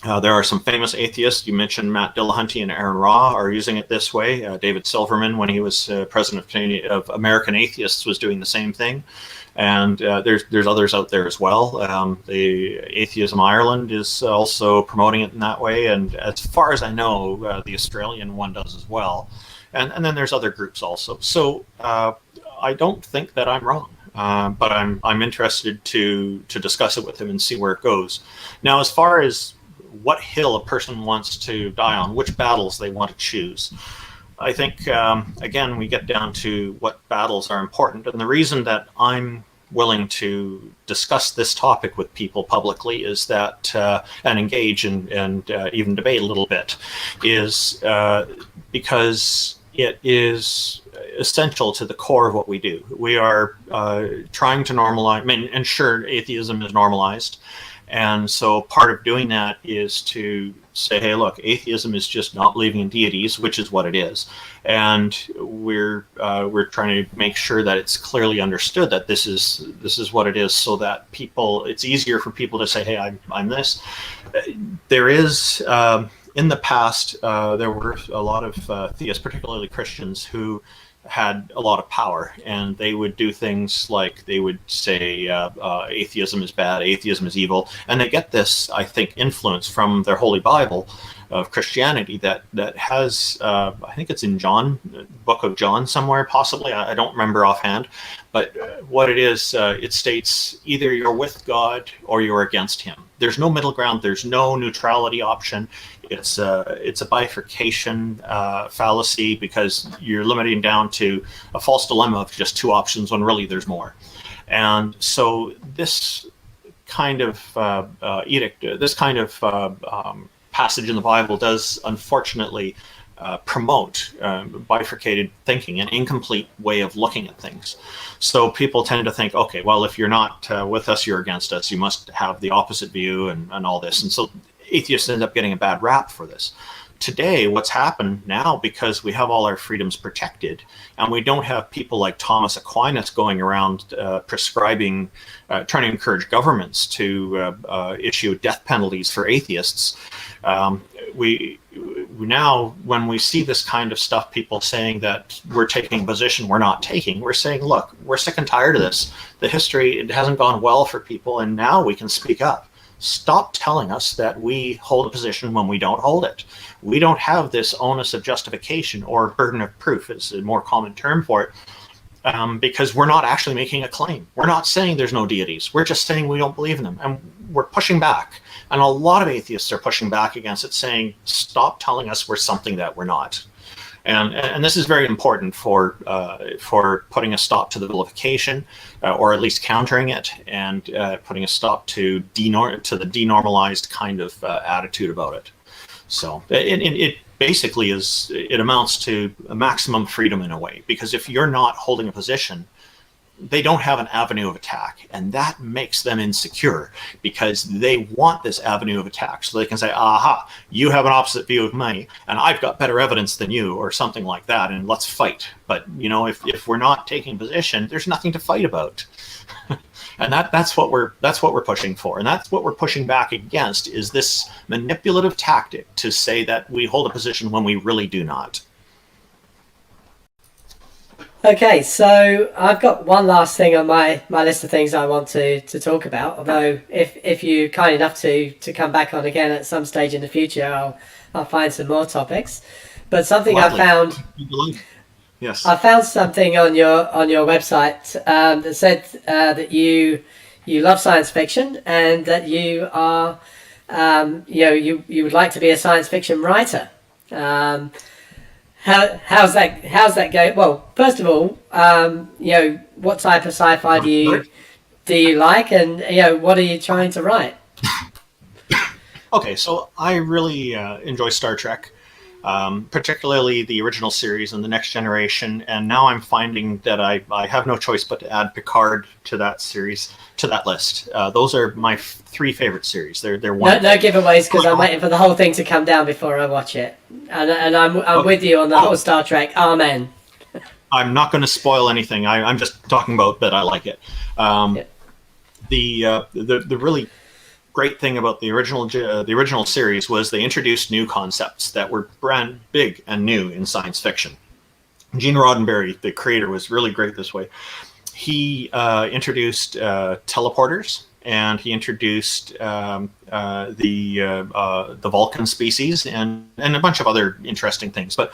there are some famous atheists. You mentioned Matt Dillahunty and Aaron Ra are using it this way. David Silverman, when he was president of American Atheists, was doing the same thing. And there's others out there as well. The Atheism Ireland is also promoting it in that way. And as far as I know, the Australian one does as well. And then there's other groups also. So I don't think that I'm wrong, but I'm interested to discuss it with him and see where it goes. Now, as far as what hill a person wants to die on, which battles they want to choose, I think, again, we get down to what battles are important. And the reason that I'm willing to discuss this topic with people publicly is that, and engage and even debate a little bit, is because it is essential to the core of what we do. We are trying to ensure atheism is normalized. And so part of doing that is to say, hey, look, atheism is just not believing in deities, which is what it is. And we're trying to make sure that it's clearly understood that this is what it is, so that it's easier for people to say, hey, I'm this. There is, in the past, there were a lot of theists, particularly Christians, who had a lot of power, and they would do things like they would say atheism is bad, atheism is evil, and they get this, I think, influence from their Holy Bible of Christianity that has, I think it's in John, book of John somewhere, possibly, I don't remember offhand, but what it is, it states either you're with God or you're against him. There's no middle ground, there's no neutrality option. It's a bifurcation fallacy, because you're limiting down to a false dilemma of just two options when really there's more. And so this kind of edict, this kind of passage in the Bible does unfortunately promote bifurcated thinking, an incomplete way of looking at things. So people tend to think, okay, well, if you're not with us, you're against us. You must have the opposite view and all this. And so atheists end up getting a bad rap for this. Today, what's happened now, because we have all our freedoms protected, and we don't have people like Thomas Aquinas going around prescribing, trying to encourage governments to issue death penalties for atheists. We now, when we see this kind of stuff, people saying that we're taking a position we're not taking, we're saying, look, we're sick and tired of this. The history, it hasn't gone well for people, and now we can speak up. Stop telling us that we hold a position when we don't hold it. We don't have this onus of justification, or burden of proof is a more common term for it, because we're not actually making a claim. We're not saying there's no deities. We're just saying we don't believe in them, and we're pushing back. And a lot of atheists are pushing back against it, saying, stop telling us we're something that we're not. And this is very important for putting a stop to the vilification, or at least countering it, and putting a stop to the denormalized kind of attitude about it. So it basically it amounts to a maximum freedom in a way, because if you're not holding a position, they don't have an avenue of attack, and that makes them insecure because they want this avenue of attack so they can say, aha, you have an opposite view of me and I've got better evidence than you, or something like that, and let's fight. But if we're not taking position, there's nothing to fight about. And that's what we're pushing for, and that's what we're pushing back against, is this manipulative tactic to say that we hold a position when we really do not. Okay, so I've got one last thing on my list of things I want to talk about. Although, if you're kind enough to come back on again at some stage in the future, I'll find some more topics. But something I found, yes, I found something on your website that said that you love science fiction and that you are you would like to be a science fiction writer. How's that go? Well, first of all, what type of sci-fi do you like, and what are you trying to write? Okay, so I really enjoy Star Trek, particularly the original series and the Next Generation, and now I'm finding that I have no choice but to add Picard to that series, to that list. Those are my three favorite series. They're wonderful. No giveaways, because I'm waiting for the whole thing to come down before I watch it, and I'm okay. With you on the whole Star Trek. Amen. I'm not going to spoil anything. I'm just talking about that I like it. The really great thing about the original series was they introduced new concepts that were brand big and new in science fiction. Gene Roddenberry, the creator, was really great this way. He introduced teleporters, and he introduced the Vulcan species, and a bunch of other interesting things. But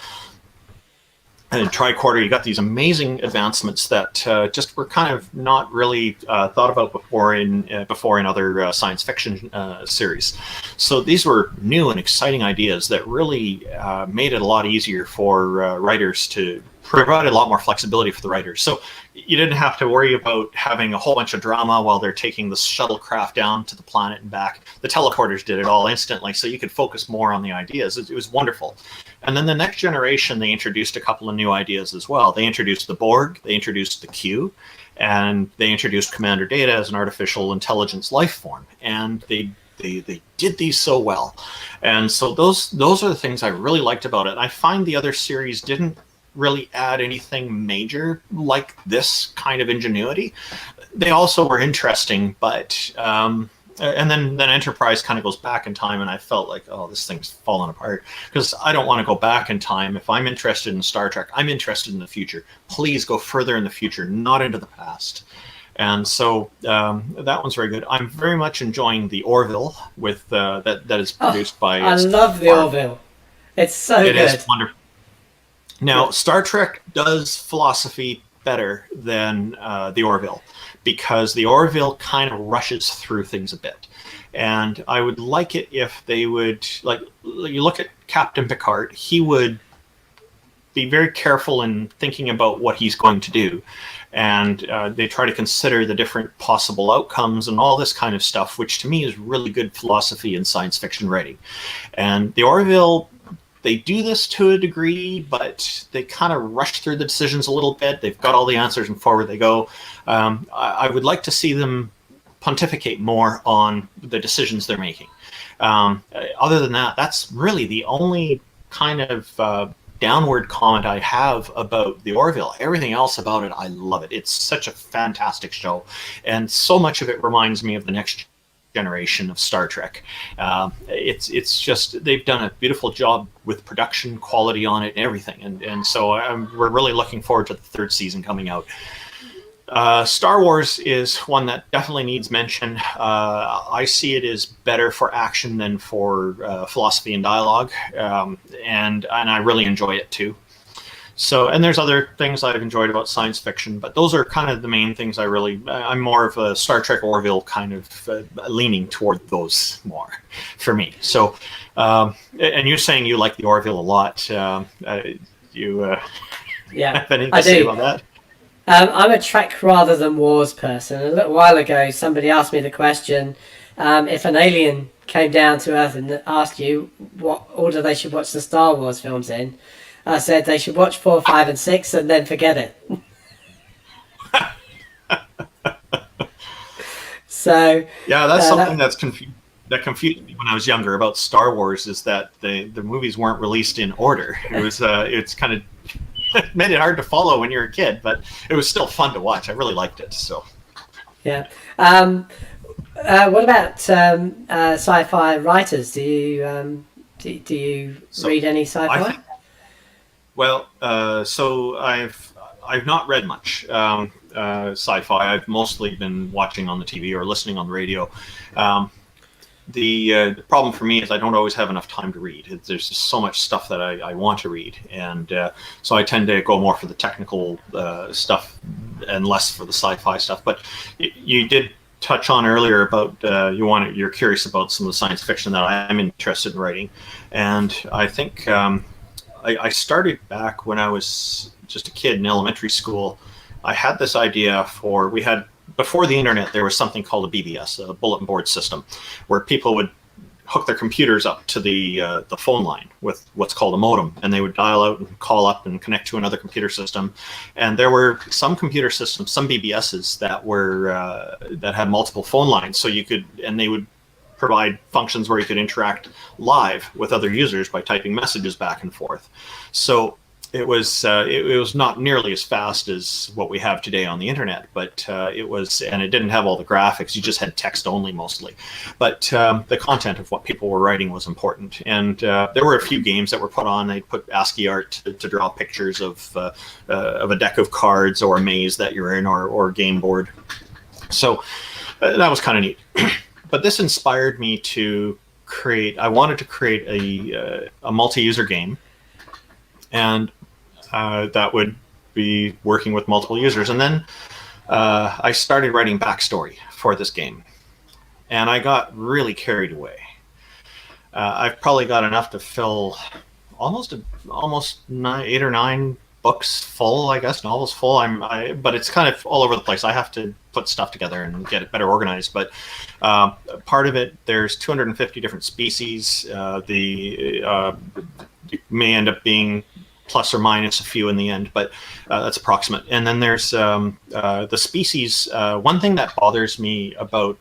in Tricorder, you got these amazing advancements that just were kind of not really thought about before in other science fiction series. So these were new and exciting ideas that really made it a lot easier for writers to provide a lot more flexibility for the writers. So you didn't have to worry about having a whole bunch of drama while they're taking the shuttlecraft down to the planet and back. The teleporters did it all instantly, so you could focus more on the ideas. It was wonderful. And then the Next Generation, they introduced a couple of new ideas as well. They introduced the Borg, they introduced the Q, and they introduced Commander Data as an artificial intelligence life form. And they did these so well. And so those are the things I really liked about it. I find the other series didn't really add anything major like this kind of ingenuity. They also were interesting, but and then Enterprise kind of goes back in time, and I felt like, oh, this thing's falling apart, because I don't want to go back in time. If I'm interested in Star Trek, I'm interested in the future. Please go further in the future, not into the past. And so that one's very good. I'm very much enjoying the Orville with that is produced by. I love the Orville. It's so good. It is wonderful. Now, Star Trek does philosophy better than the Orville, because the Orville kind of rushes through things a bit. And I would like it if they would, like, you look at Captain Picard, he would be very careful in thinking about what he's going to do. And they try to consider the different possible outcomes and all this kind of stuff, which to me is really good philosophy in science fiction writing. And the Orville, they do this to a degree, but they kind of rush through the decisions a little bit. They've got all the answers and forward they go. I would like to see them pontificate more on the decisions they're making. Other than that, that's really the only kind of downward comment I have about the Orville. Everything else about it, I love it. It's such a fantastic show. And so much of it reminds me of the Next Generation of Star Trek. It's just, they've done a beautiful job with production quality on it and everything, and so we're really looking forward to the third season coming out. Star Wars is one that definitely needs mention. I see it as better for action than for philosophy and dialogue, and I really enjoy it too. So, and there's other things I've enjoyed about science fiction, but those are kind of the main things I'm more of a Star Trek Orville kind of leaning toward those more for me. So, and you're saying you like the Orville a lot. Yeah, have anything to say about that? I'm a Trek rather than Wars person. A little while ago, somebody asked me the question, if an alien came down to earth and asked you what order they should watch the Star Wars films in, I said they should watch 4, 5, and 6 and then forget it. So yeah, that's something that confused me when I was younger about Star Wars, is that the movies weren't released in order. It was it's kind of made it hard to follow when you're a kid, but it was still fun to watch. I really liked it. So yeah. What about sci-fi writers? Do you read any sci-fi? So I've not read much sci-fi. I've mostly been watching on the TV or listening on the radio. The problem for me is I don't always have enough time to read. There's just so much stuff that I want to read, and so I tend to go more for the technical stuff and less for the sci-fi stuff. But you did touch on earlier about you're curious about some of the science fiction that I'm interested in writing, and I think I started back when I was just a kid in elementary school. I had this idea before the internet, there was something called a BBS, a bulletin board system, where people would hook their computers up to the phone line with what's called a modem, and they would dial out and call up and connect to another computer system. And there were some computer systems, some BBSs that had multiple phone lines, so they would provide functions where you could interact live with other users by typing messages back and forth. So it was not nearly as fast as what we have today on the internet, but it didn't have all the graphics. You just had text only mostly, but the content of what people were writing was important. And there were a few games that were put on. They put ASCII art to draw pictures of a deck of cards or a maze that you're in, or a game board. So that was kind of neat. But this inspired me to I wanted to create a multi-user game, and that would be working with multiple users. And then I started writing backstory for this game, and I got really carried away. I've probably got enough to fill almost 8 or 9 books full, I guess, novels full. But it's kind of all over the place. I have to put stuff together and get it better organized. But part of it, there's 250 different species. May end up being plus or minus a few in the end, but that's approximate. And then there's the species. One thing that bothers me about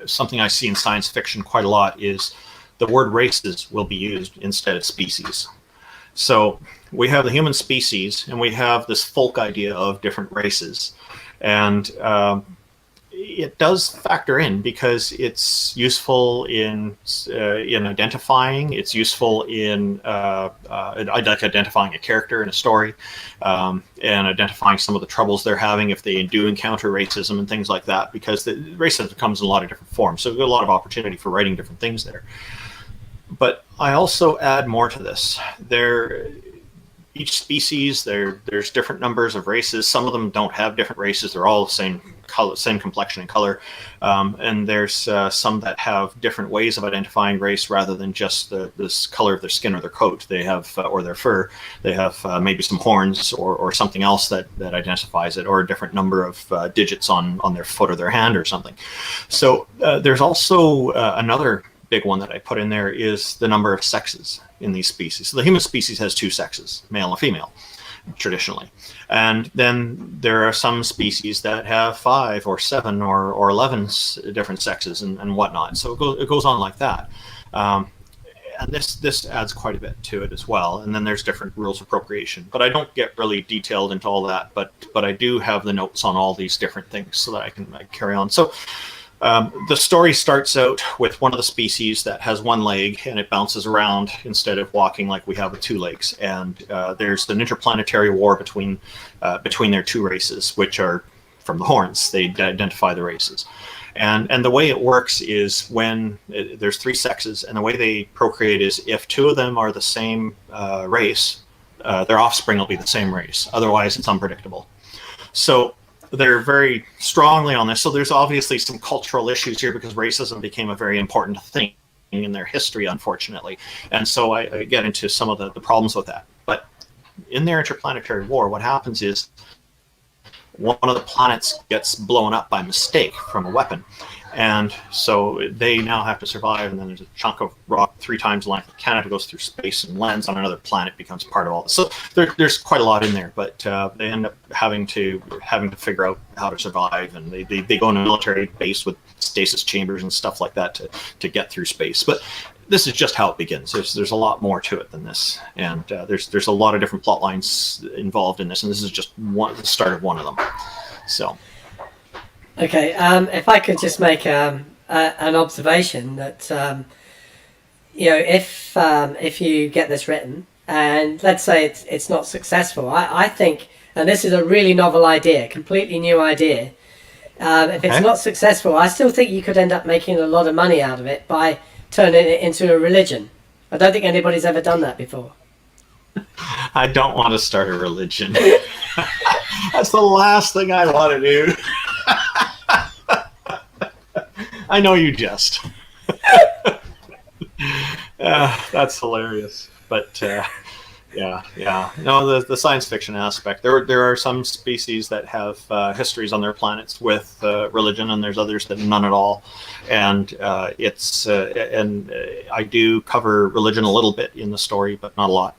something I see in science fiction quite a lot is the word races will be used instead of species. So we have the human species, and we have this folk idea of different races. And it does factor in because it's useful in identifying. It's useful in identifying a character in a story, and identifying some of the troubles they're having if they do encounter racism and things like that, because racism comes in a lot of different forms. So we've got a lot of opportunity for writing different things there. But I also add more to this. Each species, there's different numbers of races. Some of them don't have different races. They're all the same color, same complexion and color. And there's some that have different ways of identifying race rather than just this color of their skin or their coat. They have, or their fur. They have maybe some horns or something else that identifies it, or a different number of digits on their foot or their hand or something. So there's also another big one that I put in there is the number of sexes in these species. So the human species has 2 sexes, male and female, traditionally. And then there are some species that have 5 or 7 or 11 different sexes and whatnot. So it goes on like that. And this adds quite a bit to it as well. And then there's different rules of procreation. But I don't get really detailed into all that, but I do have the notes on all these different things so that I can carry on. So the story starts out with one of the species that has 1 leg, and it bounces around instead of walking like we have with 2 legs. And there's an interplanetary war between their 2 races, which are from the horns. They identify the races. And the way it works is when there's 3 sexes, and the way they procreate is if 2 of them are the same race, their offspring will be the same race. Otherwise, it's unpredictable. So they're very strongly on this. So there's obviously some cultural issues here because racism became a very important thing in their history, unfortunately. And so I get into some of the problems with that. But in their interplanetary war, what happens is one of the planets gets blown up by mistake from a weapon. And so they now have to survive, and then there's a chunk of rock 3 times the length of Canada goes through space and lands on another planet, becomes part of all this. So there's quite a lot in there, but they end up having to figure out how to survive, and they go in a military base with stasis chambers and stuff like that to get through space. But this is just how it begins. There's a lot more to it than this, and there's a lot of different plot lines involved in this, and this is just the start of one of them. So. Okay, if I could just make an observation that if you get this written and let's say it's not successful, I think, and this is a really novel idea, completely new idea. If it's not successful, I still think you could end up making a lot of money out of it by turning it into a religion. I don't think anybody's ever done that before. I don't want to start a religion. That's the last thing I want to do. I know you jest. That's hilarious. But yeah. No, the science fiction aspect. There are some species that have histories on their planets with religion, and there's others that none at all. And and I do cover religion a little bit in the story, but not a lot.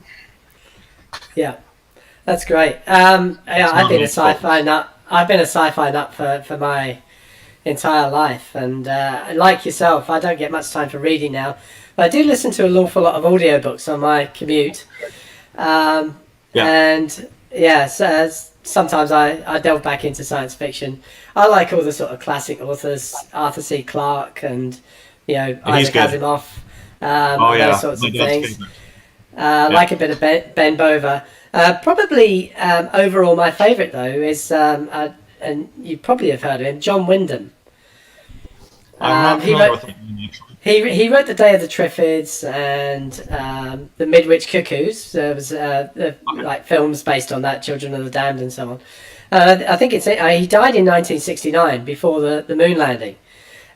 Yeah, that's great. I've been a sci-fi nut. I've been a sci-fi nut for my entire life, and like yourself, I don't get much time for reading now, but I do listen to an awful lot of audiobooks on my commute. So sometimes I delve back into science fiction. I like all the sort of classic authors, Arthur C. Clarke and Isaac Asimov, those sorts of things. Like a bit of Ben Bova. Probably overall my favourite though is and you probably have heard of him, John Wyndham. He wrote The Day of the Triffids and The Midwich Cuckoos. There was like films based on that, Children of the Damned and so on. I think he died in 1969 before the moon landing,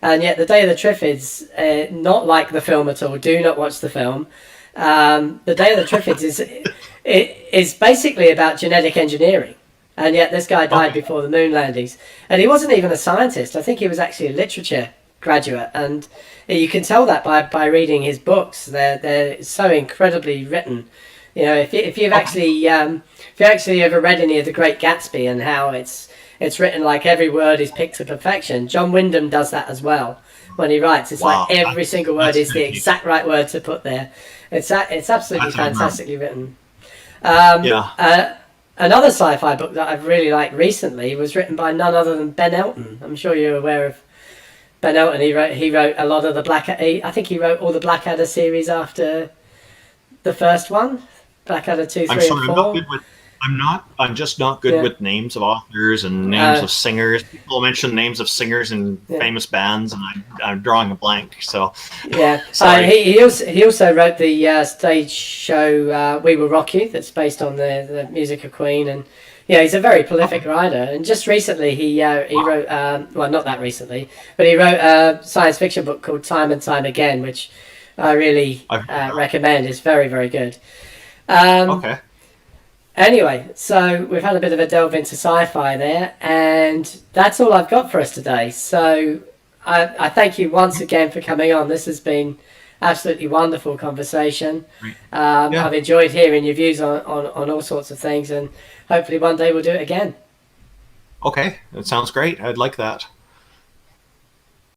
and yet The Day of the Triffids, not like the film at all. Do not watch the film. The Day of the Triffids is basically about genetic engineering. And yet this guy died before the moon landings. And he wasn't even a scientist. I think he was actually a literature graduate. And you can tell that by reading his books. They're so incredibly written. If you've actually ever read any of The Great Gatsby and how it's written like every word is picked to perfection, John Wyndham does that as well. When he writes, it's like every single word is the exact right word to put there. It's absolutely fantastically written. Another sci-fi book that I've really liked recently was written by none other than Ben Elton. I'm sure you're aware of Ben Elton. He wrote a lot of the I think he wrote all the Blackadder series after the first one, Blackadder 2, 3, and 4. I'm just not good with names of authors and names of singers. People mention names of singers in famous bands, and I'm drawing a blank. So he also wrote the stage show We Will Rock You, that's based on the music of Queen, and he's a very prolific writer. And just recently he wrote not that recently, but he wrote a science fiction book called Time and Time Again, which I really recommend. It's very, very good. Anyway, so we've had a bit of a delve into sci-fi there, and that's all I've got for us today. So I thank you once again for coming on. This has been absolutely wonderful conversation. I've enjoyed hearing your views on all sorts of things, and hopefully one day we'll do it again. Okay, that sounds great. I'd like that.